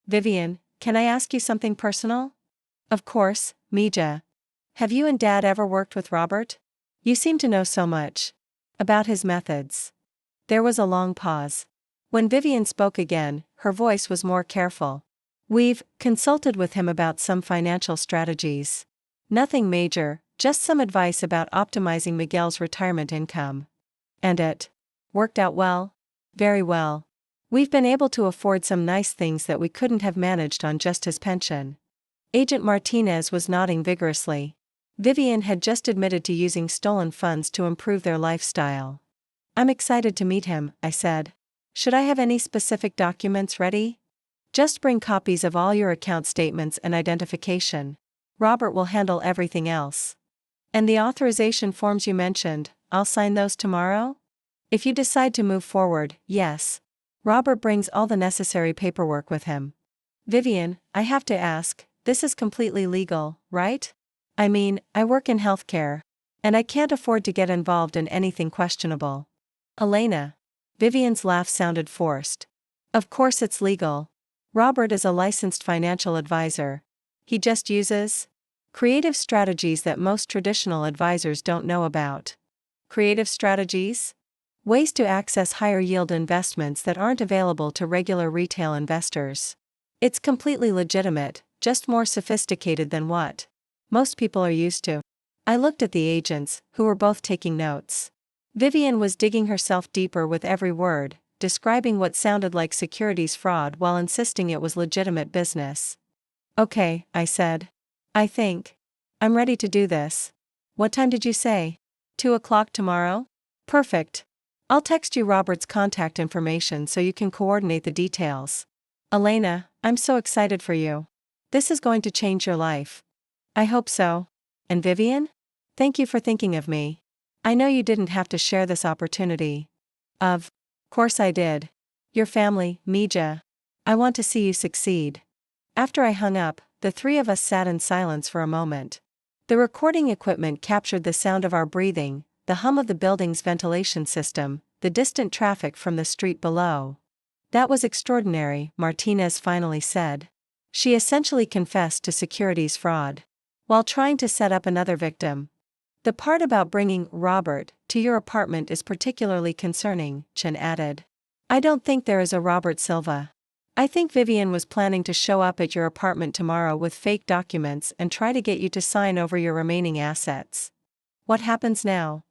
Vivian, can I ask you something personal? Of course, Mija. Have you and Dad ever worked with Robert? You seem to know so much about his methods. There was a long pause. When Vivian spoke again, her voice was more careful. We've consulted with him about some financial strategies. Nothing major, just some advice about optimizing Miguel's retirement income. And it Worked out well? Very well. We've been able to afford some nice things that we couldn't have managed on just his pension. Agent Martinez was nodding vigorously. Vivian had just admitted to using stolen funds to improve their lifestyle. I'm excited to meet him, I said. Should I have any specific documents ready? Just bring copies of all your account statements and identification. Robert will handle everything else. And the authorization forms you mentioned, I'll sign those tomorrow? If you decide to move forward, yes. Robert brings all the necessary paperwork with him. Vivian, I have to ask, this is completely legal, right? I mean, I work in healthcare. And I can't afford to get involved in anything questionable. Elena. Vivian's laugh sounded forced. Of course it's legal. Robert is a licensed financial advisor. He just uses creative strategies that most traditional advisors don't know about. Creative strategies? Ways to access higher yield investments that aren't available to regular retail investors. It's completely legitimate, just more sophisticated than what most people are used to. I looked at the agents, who were both taking notes. Vivian was digging herself deeper with every word, describing what sounded like securities fraud while insisting it was legitimate business. Okay, I said. I think I'm ready to do this. What time did you say? 2 o'clock tomorrow? Perfect. I'll text you Robert's contact information so you can coordinate the details. Elena, I'm so excited for you. This is going to change your life. I hope so. And Vivian? Thank you for thinking of me. I know you didn't have to share this opportunity. Of course I did. Your family, Mija. I want to see you succeed. After I hung up, the three of us sat in silence for a moment. The recording equipment captured the sound of our breathing, the hum of the building's ventilation system, the distant traffic from the street below. That was extraordinary, Martinez finally said. She essentially confessed to securities fraud, while trying to set up another victim. The part about bringing Robert to your apartment is particularly concerning, Chen added. I don't think there is a Robert Silva. I think Vivian was planning to show up at your apartment tomorrow with fake documents and try to get you to sign over your remaining assets. What happens now?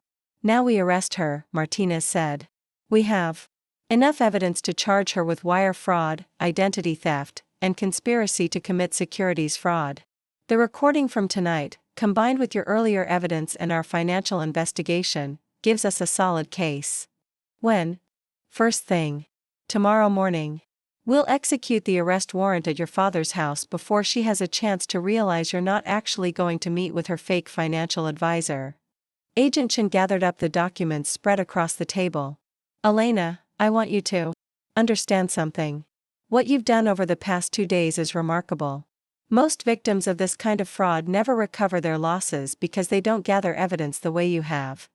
Now we arrest her, Martinez said. We have enough evidence to charge her with wire fraud, identity theft, and conspiracy to commit securities fraud. The recording from tonight, combined with your earlier evidence and our financial investigation, gives us a solid case. When? First thing. Tomorrow morning. We'll execute the arrest warrant at your father's house before she has a chance to realize you're not actually going to meet with her fake financial advisor. Agent Chen gathered up the documents spread across the table. Elena, I want you to understand something. What you've done over the past 2 days is remarkable. Most victims of this kind of fraud never recover their losses because they don't gather evidence the way you have.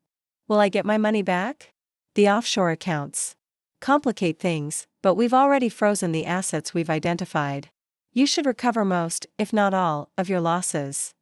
Will I get my money back? The offshore accounts complicate things, but we've already frozen the assets we've identified. You should recover most, if not all, of your losses.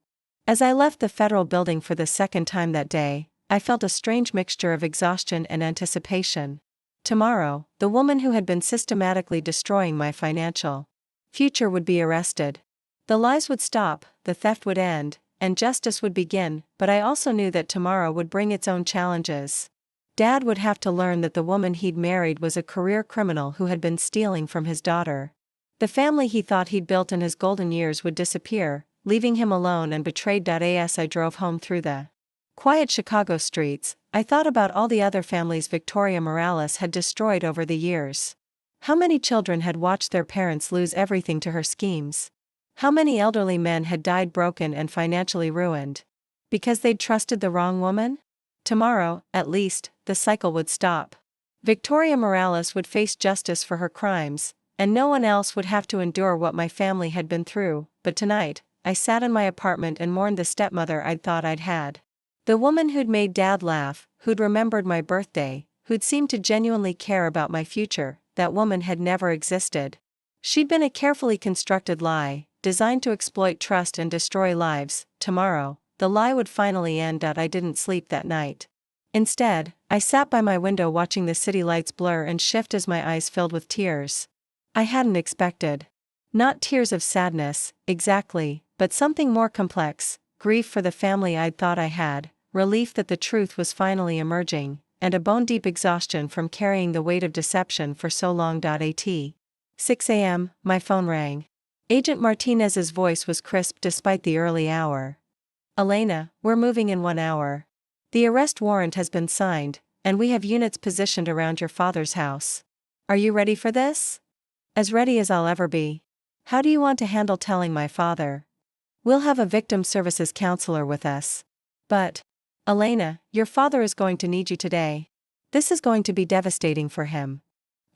As I left the federal building for the second time that day, I felt a strange mixture of exhaustion and anticipation. Tomorrow, the woman who had been systematically destroying my financial future would be arrested. The lies would stop, the theft would end, and justice would begin, but I also knew that tomorrow would bring its own challenges. Dad would have to learn that the woman he'd married was a career criminal who had been stealing from his daughter. The family he thought he'd built in his golden years would disappear, leaving him alone and betrayed. As I drove home through the quiet Chicago streets, I thought about all the other families Victoria Morales had destroyed over the years. How many children had watched their parents lose everything to her schemes? How many elderly men had died broken and financially ruined? Because they'd trusted the wrong woman? Tomorrow, at least, the cycle would stop. Victoria Morales would face justice for her crimes, and no one else would have to endure what my family had been through. But tonight, I sat in my apartment and mourned the stepmother I'd thought I'd had. The woman who'd made Dad laugh, who'd remembered my birthday, who'd seemed to genuinely care about my future, that woman had never existed. She'd been a carefully constructed lie, designed to exploit trust and destroy lives. Tomorrow, the lie would finally end. I didn't sleep that night. Instead, I sat by my window watching the city lights blur and shift as my eyes filled with tears. I hadn't expected. Not tears of sadness, exactly, but something more complex, grief for the family I'd thought I had, relief that the truth was finally emerging, and a bone-deep exhaustion from carrying the weight of deception for so long. At 6 a.m., my phone rang. Agent Martinez's voice was crisp despite the early hour. "Elena, we're moving in 1 hour. The arrest warrant has been signed, and we have units positioned around your father's house. Are you ready for this?" "As ready as I'll ever be. How do you want to handle telling my father?" "We'll have a victim services counselor with us." "But, Elena, your father is going to need you today. This is going to be devastating for him."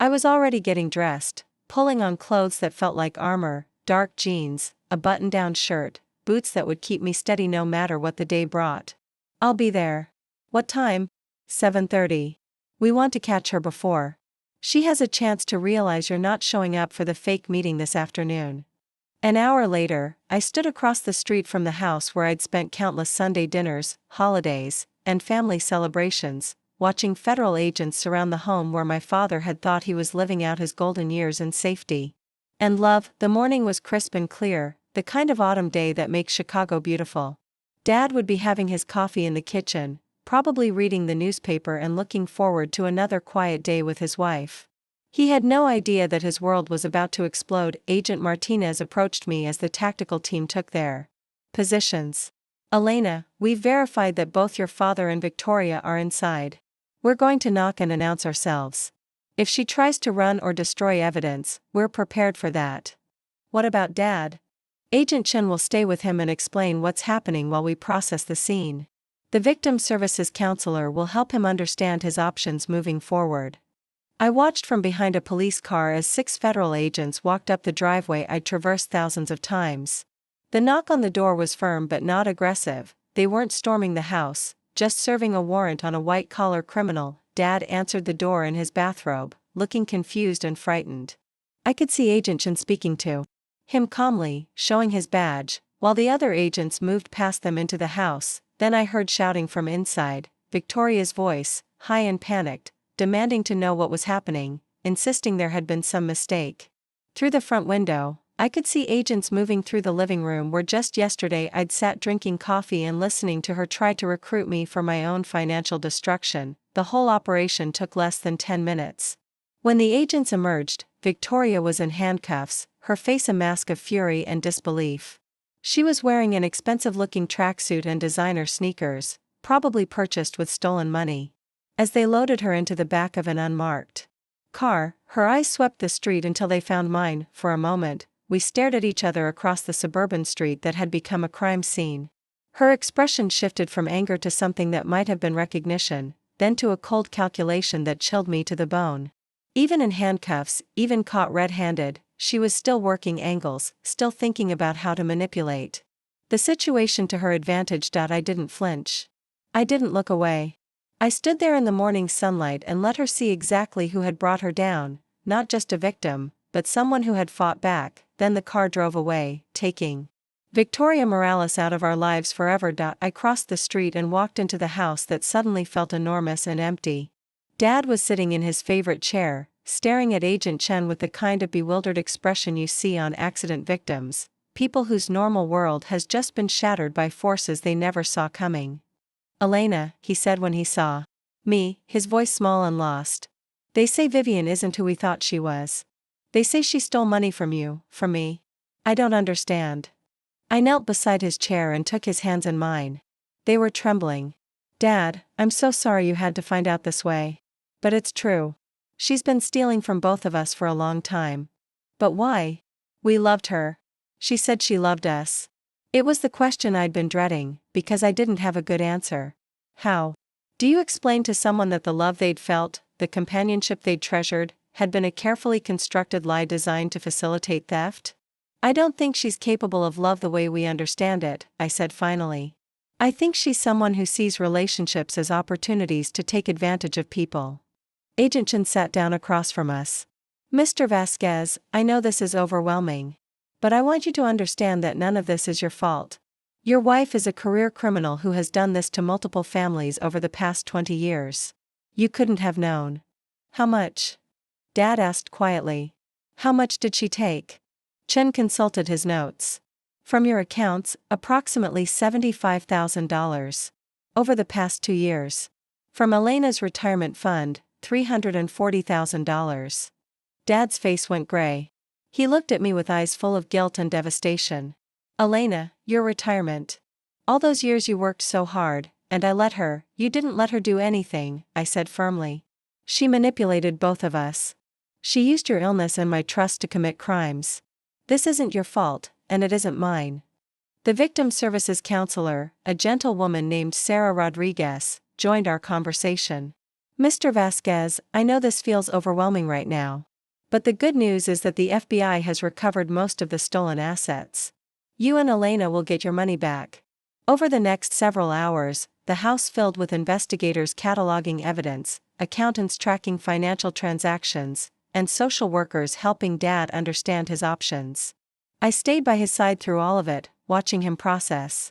I was already getting dressed, pulling on clothes that felt like armor, dark jeans, a button-down shirt, boots that would keep me steady no matter what the day brought. "I'll be there." "What time?" 7:30. "We want to catch her before she has a chance to realize you're not showing up for the fake meeting this afternoon." An hour later, I stood across the street from the house where I'd spent countless Sunday dinners, holidays, and family celebrations, watching federal agents surround the home where my father had thought he was living out his golden years in safety. And love, the morning was crisp and clear, the kind of autumn day that makes Chicago beautiful. Dad would be having his coffee in the kitchen, probably reading the newspaper and looking forward to another quiet day with his wife. He had no idea that his world was about to explode. Agent Martinez approached me as the tactical team took their positions. "Elena, we've verified that both your father and Victoria are inside. We're going to knock and announce ourselves. If she tries to run or destroy evidence, we're prepared for that." "What about Dad?" "Agent Chen will stay with him and explain what's happening while we process the scene. The victim services counselor will help him understand his options moving forward." I watched from behind a police car as 6 federal agents walked up the driveway I'd traversed thousands of times. The knock on the door was firm but not aggressive. They weren't storming the house, just serving a warrant on a white-collar criminal. Dad answered the door in his bathrobe, looking confused and frightened. I could see Agent Chen speaking to him calmly, showing his badge, while the other agents moved past them into the house. Then I heard shouting from inside, Victoria's voice, high and panicked, demanding to know what was happening, insisting there had been some mistake. Through the front window, I could see agents moving through the living room where just yesterday I'd sat drinking coffee and listening to her try to recruit me for my own financial destruction. The whole operation took less than 10 minutes. When the agents emerged, Victoria was in handcuffs, her face a mask of fury and disbelief. She was wearing an expensive-looking tracksuit and designer sneakers, probably purchased with stolen money. As they loaded her into the back of an unmarked car, her eyes swept the street until they found mine. For a moment, we stared at each other across the suburban street that had become a crime scene. Her expression shifted from anger to something that might have been recognition, then to a cold calculation that chilled me to the bone. Even in handcuffs, even caught red-handed, she was still working angles, still thinking about how to manipulate the situation to her advantage. I didn't flinch. I didn't look away. I stood there in the morning sunlight and let her see exactly who had brought her down, not just a victim, but someone who had fought back. Then the car drove away, taking Victoria Morales out of our lives forever. I crossed the street and walked into the house that suddenly felt enormous and empty. Dad was sitting in his favorite chair, staring at Agent Chen with the kind of bewildered expression you see on accident victims, people whose normal world has just been shattered by forces they never saw coming. "Elena," he said when he saw me, his voice small and lost. "They say Vivian isn't who we thought she was. They say she stole money from you, from me. I don't understand." I knelt beside his chair and took his hands in mine. They were trembling. "Dad, I'm so sorry you had to find out this way. But it's true. She's been stealing from both of us for a long time." "But why?" "We loved her. She said she loved us." It was the question I'd been dreading, because I didn't have a good answer. How do you explain to someone that the love they'd felt, the companionship they'd treasured, had been a carefully constructed lie designed to facilitate theft? "I don't think she's capable of love the way we understand it," I said finally. "I think she's someone who sees relationships as opportunities to take advantage of people." Agent Chen sat down across from us. "Mr. Vasquez, I know this is overwhelming. But I want you to understand that none of this is your fault. Your wife is a career criminal who has done this to multiple families over the past 20 years. You couldn't have known." "How much?" Dad asked quietly. "How much did she take?" Chen consulted his notes. "From your accounts, approximately $75,000. Over the past 2 years. From Elena's retirement fund, $340,000. Dad's face went gray. He looked at me with eyes full of guilt and devastation. Elena, your retirement. All those years you worked so hard, and you didn't let her do anything, I said firmly. She manipulated both of us. She used your illness and my trust to commit crimes. This isn't your fault, and it isn't mine. The victim services counselor, a gentle woman named Sarah Rodriguez, joined our conversation. Mr. Vasquez, I know this feels overwhelming right now. But the good news is that the FBI has recovered most of the stolen assets. You and Elena will get your money back. Over the next several hours, the house filled with investigators cataloging evidence, accountants tracking financial transactions, and social workers helping Dad understand his options. I stayed by his side through all of it, watching him process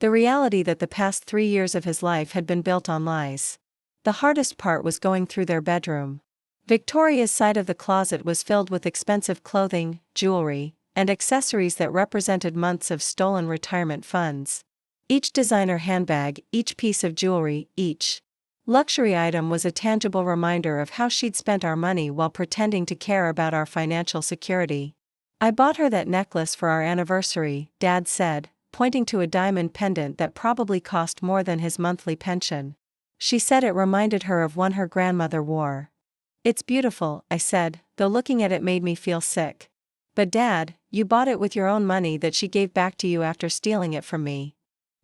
the reality that the past 3 years of his life had been built on lies. The hardest part was going through their bedroom. Victoria's side of the closet was filled with expensive clothing, jewelry, and accessories that represented months of stolen retirement funds. Each designer handbag, each piece of jewelry, each luxury item was a tangible reminder of how she'd spent our money while pretending to care about our financial security. I bought her that necklace for our anniversary, Dad said, pointing to a diamond pendant that probably cost more than his monthly pension. She said it reminded her of one her grandmother wore. It's beautiful, I said, though looking at it made me feel sick. But Dad, you bought it with your own money that she gave back to you after stealing it from me.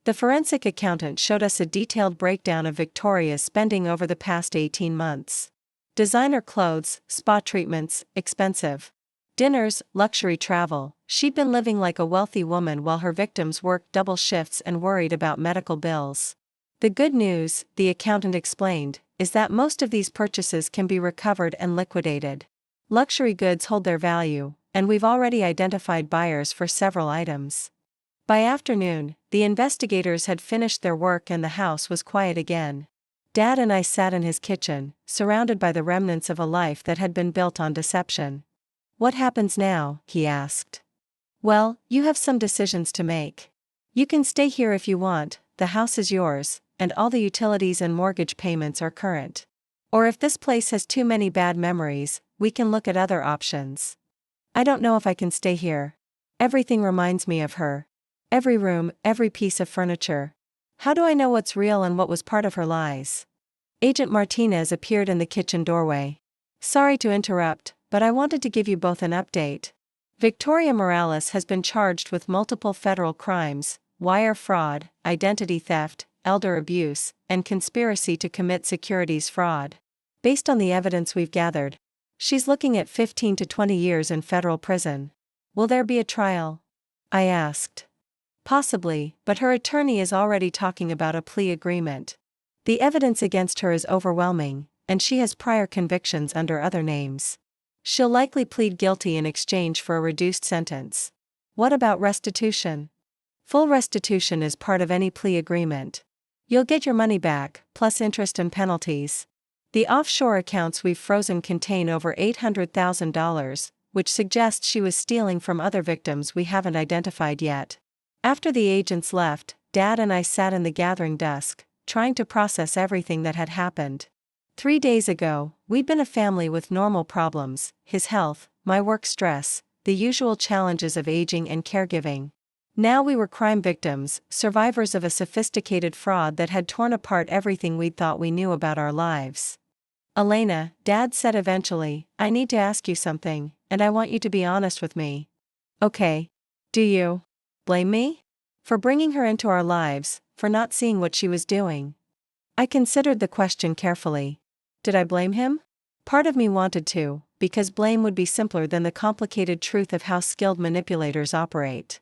The forensic accountant showed us a detailed breakdown of Victoria's spending over the past 18 months. Designer clothes, spa treatments, expensive dinners, luxury travel. She'd been living like a wealthy woman while her victims worked double shifts and worried about medical bills. The good news, the accountant explained, is that most of these purchases can be recovered and liquidated. Luxury goods hold their value, and we've already identified buyers for several items. By afternoon, the investigators had finished their work and the house was quiet again. Dad and I sat in his kitchen, surrounded by the remnants of a life that had been built on deception. What happens now? He asked. Well, you have some decisions to make. You can stay here if you want, the house is yours, and all the utilities and mortgage payments are current. Or if this place has too many bad memories, we can look at other options. I don't know if I can stay here. Everything reminds me of her. Every room, every piece of furniture. How do I know what's real and what was part of her lies? Agent Martinez appeared in the kitchen doorway. Sorry to interrupt, but I wanted to give you both an update. Victoria Morales has been charged with multiple federal crimes, wire fraud, identity theft, elder abuse, and conspiracy to commit securities fraud. Based on the evidence we've gathered, she's looking at 15 to 20 years in federal prison. Will there be a trial? I asked. Possibly, but her attorney is already talking about a plea agreement. The evidence against her is overwhelming, and she has prior convictions under other names. She'll likely plead guilty in exchange for a reduced sentence. What about restitution? Full restitution is part of any plea agreement. You'll get your money back, plus interest and penalties. The offshore accounts we've frozen contain over $800,000, which suggests she was stealing from other victims we haven't identified yet. After the agents left, Dad and I sat in the gathering dusk, trying to process everything that had happened. 3 days ago, we'd been a family with normal problems, his health, my work stress, the usual challenges of aging and caregiving. Now we were crime victims, survivors of a sophisticated fraud that had torn apart everything we'd thought we knew about our lives. Elena, Dad said eventually, I need to ask you something, and I want you to be honest with me. Okay. Do you blame me? For bringing her into our lives, for not seeing what she was doing? I considered the question carefully. Did I blame him? Part of me wanted to, because blame would be simpler than the complicated truth of how skilled manipulators operate.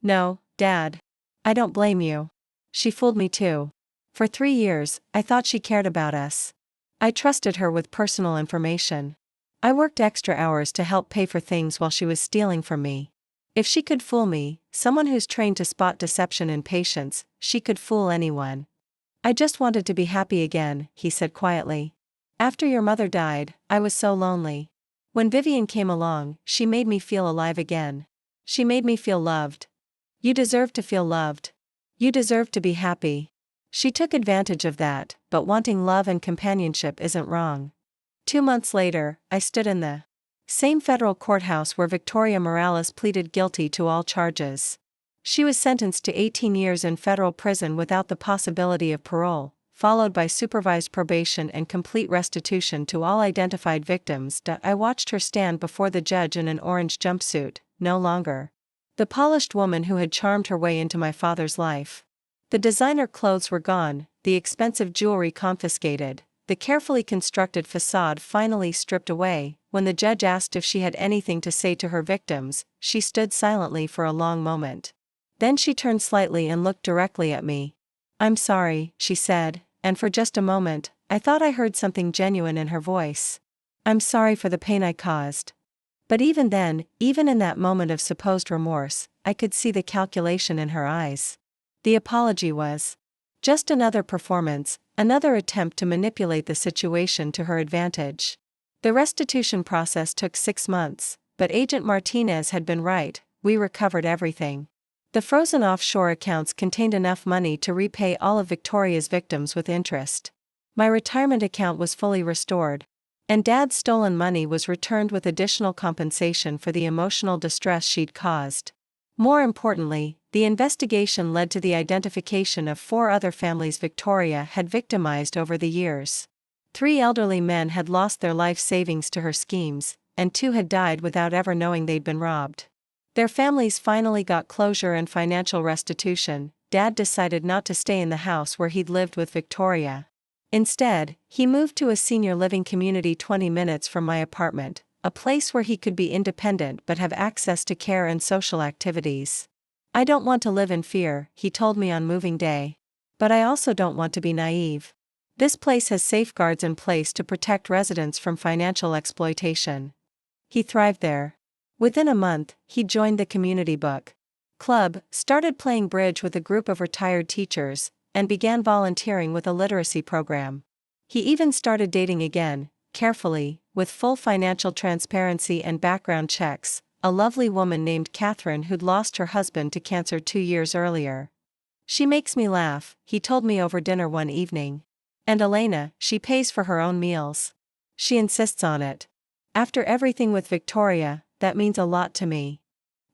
No, Dad. I don't blame you. She fooled me too. For 3 years, I thought she cared about us. I trusted her with personal information. I worked extra hours to help pay for things while she was stealing from me. If she could fool me, someone who's trained to spot deception in patients, she could fool anyone. I just wanted to be happy again, he said quietly. After your mother died, I was so lonely. When Vivian came along, she made me feel alive again. She made me feel loved. You deserve to feel loved. You deserve to be happy. She took advantage of that, but wanting love and companionship isn't wrong. 2 months later, I stood in the same federal courthouse where Victoria Morales pleaded guilty to all charges. She was sentenced to 18 years in federal prison without the possibility of parole, followed by supervised probation and complete restitution to all identified victims. I watched her stand before the judge in an orange jumpsuit, no longer the polished woman who had charmed her way into my father's life. The designer clothes were gone, the expensive jewelry confiscated, the carefully constructed facade finally stripped away. When the judge asked if she had anything to say to her victims, she stood silently for a long moment. Then she turned slightly and looked directly at me. "I'm sorry," she said, and for just a moment, I thought I heard something genuine in her voice. "I'm sorry for the pain I caused." But even then, even in that moment of supposed remorse, I could see the calculation in her eyes. The apology was just another performance, another attempt to manipulate the situation to her advantage. The restitution process took 6 months, but Agent Martinez had been right, we recovered everything. The frozen offshore accounts contained enough money to repay all of Victoria's victims with interest. My retirement account was fully restored, and Dad's stolen money was returned with additional compensation for the emotional distress she'd caused. More importantly, the investigation led to the identification of 4 other families Victoria had victimized over the years. 3 elderly men had lost their life savings to her schemes, and 2 had died without ever knowing they'd been robbed. Their families finally got closure and financial restitution. Dad decided not to stay in the house where he'd lived with Victoria. Instead, he moved to a senior living community 20 minutes from my apartment, a place where he could be independent but have access to care and social activities. "I don't want to live in fear," he told me on moving day. "But I also don't want to be naive. This place has safeguards in place to protect residents from financial exploitation." He thrived there. Within a month, he joined the community book club, started playing bridge with a group of retired teachers, and began volunteering with a literacy program. He even started dating again, carefully, with full financial transparency and background checks, a lovely woman named Catherine who'd lost her husband to cancer 2 years earlier. "She makes me laugh," he told me over dinner one evening. "And Elena, she pays for her own meals. She insists on it. After everything with Victoria, that means a lot to me."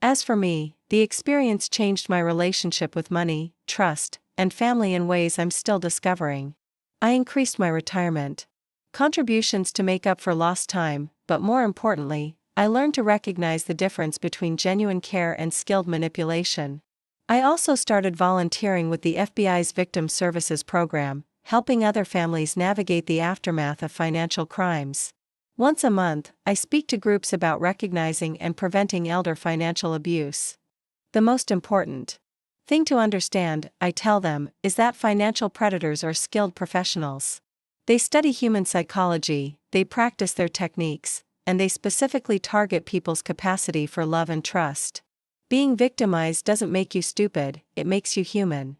As for me, the experience changed my relationship with money, trust, and family in ways I'm still discovering. I increased my retirement contributions to make up for lost time, but more importantly, I learned to recognize the difference between genuine care and skilled manipulation. I also started volunteering with the FBI's Victim Services Program, helping other families navigate the aftermath of financial crimes. Once a month, I speak to groups about recognizing and preventing elder financial abuse. The most important thing to understand, I tell them, is that financial predators are skilled professionals. They study human psychology, they practice their techniques, and they specifically target people's capacity for love and trust. Being victimized doesn't make you stupid, it makes you human.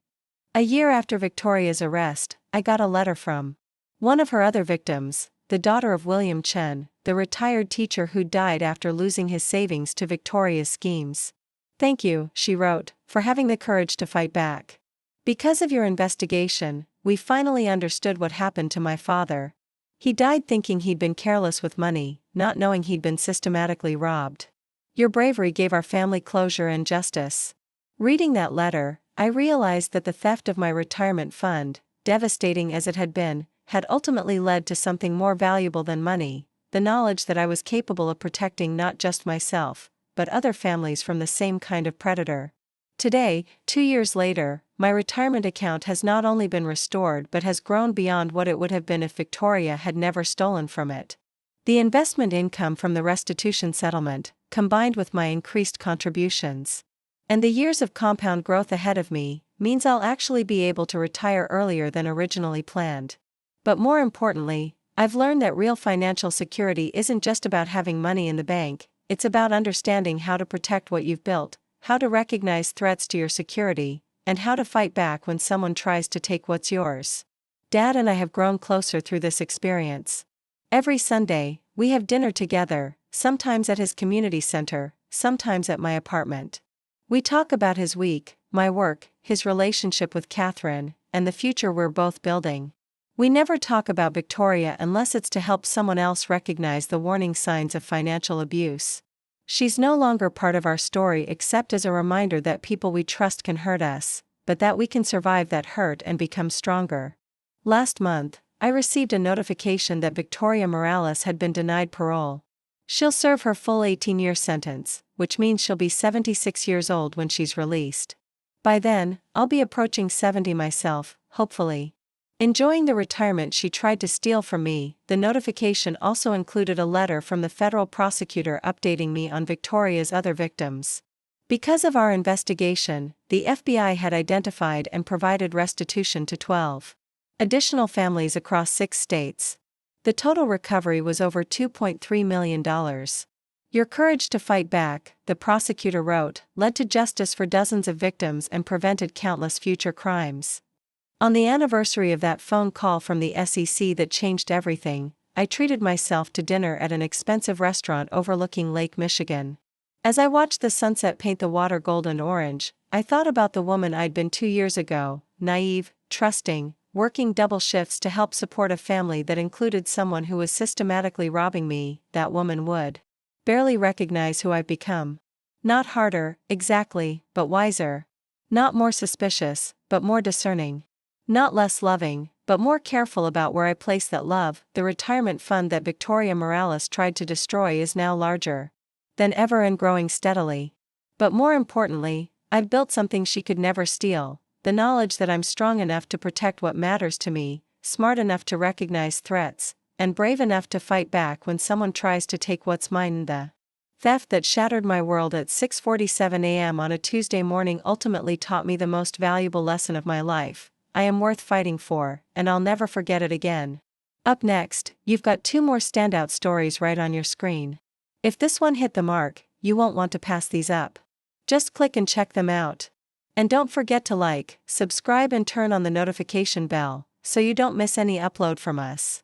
A year after Victoria's arrest, I got a letter from one of her other victims, the daughter of William Chen, the retired teacher who died after losing his savings to Victoria's schemes. "Thank you," she wrote, "for having the courage to fight back. Because of your investigation, we finally understood what happened to my father. He died thinking he'd been careless with money, not knowing he'd been systematically robbed. Your bravery gave our family closure and justice." Reading that letter, I realized that the theft of my retirement fund, devastating as it had been, had ultimately led to something more valuable than money, the knowledge that I was capable of protecting not just myself, but other families from the same kind of predator. Today, 2 years later, my retirement account has not only been restored but has grown beyond what it would have been if Victoria had never stolen from it. The investment income from the restitution settlement, combined with my increased contributions, and the years of compound growth ahead of me, means I'll actually be able to retire earlier than originally planned. But more importantly, I've learned that real financial security isn't just about having money in the bank, it's about understanding how to protect what you've built, how to recognize threats to your security, and how to fight back when someone tries to take what's yours. Dad and I have grown closer through this experience. Every Sunday, we have dinner together, sometimes at his community center, sometimes at my apartment. We talk about his week, my work, his relationship with Catherine, and the future we're both building. We never talk about Victoria unless it's to help someone else recognize the warning signs of financial abuse. She's no longer part of our story except as a reminder that people we trust can hurt us, but that we can survive that hurt and become stronger. Last month, I received a notification that Victoria Morales had been denied parole. She'll serve her full 18-year sentence, which means she'll be 76 years old when she's released. By then, I'll be approaching 70 myself, hopefully. Enjoying the retirement she tried to steal from me, the notification also included a letter from the federal prosecutor updating me on Victoria's other victims. Because of our investigation, the FBI had identified and provided restitution to 12 additional families across 6 states. The total recovery was over $2.3 million. Your courage to fight back, the prosecutor wrote, led to justice for dozens of victims and prevented countless future crimes. On the anniversary of that phone call from the SEC that changed everything, I treated myself to dinner at an expensive restaurant overlooking Lake Michigan. As I watched the sunset paint the water golden orange, I thought about the woman I'd been 2 years ago, naive, trusting, working double shifts to help support a family that included someone who was systematically robbing me. That woman would barely recognize who I've become. Not harder, exactly, but wiser. Not more suspicious, but more discerning. Not less loving, but more careful about where I place that love. The retirement fund that Victoria Morales tried to destroy is now larger than ever and growing steadily. But more importantly, I've built something she could never steal, the knowledge that I'm strong enough to protect what matters to me, smart enough to recognize threats, and brave enough to fight back when someone tries to take what's mine. The theft that shattered my world at 6:47 a.m. on a Tuesday morning ultimately taught me the most valuable lesson of my life. I am worth fighting for, and I'll never forget it again. Up next, you've got 2 more standout stories right on your screen. If this one hit the mark, you won't want to pass these up. Just click and check them out. And don't forget to like, subscribe and turn on the notification bell, so you don't miss any upload from us.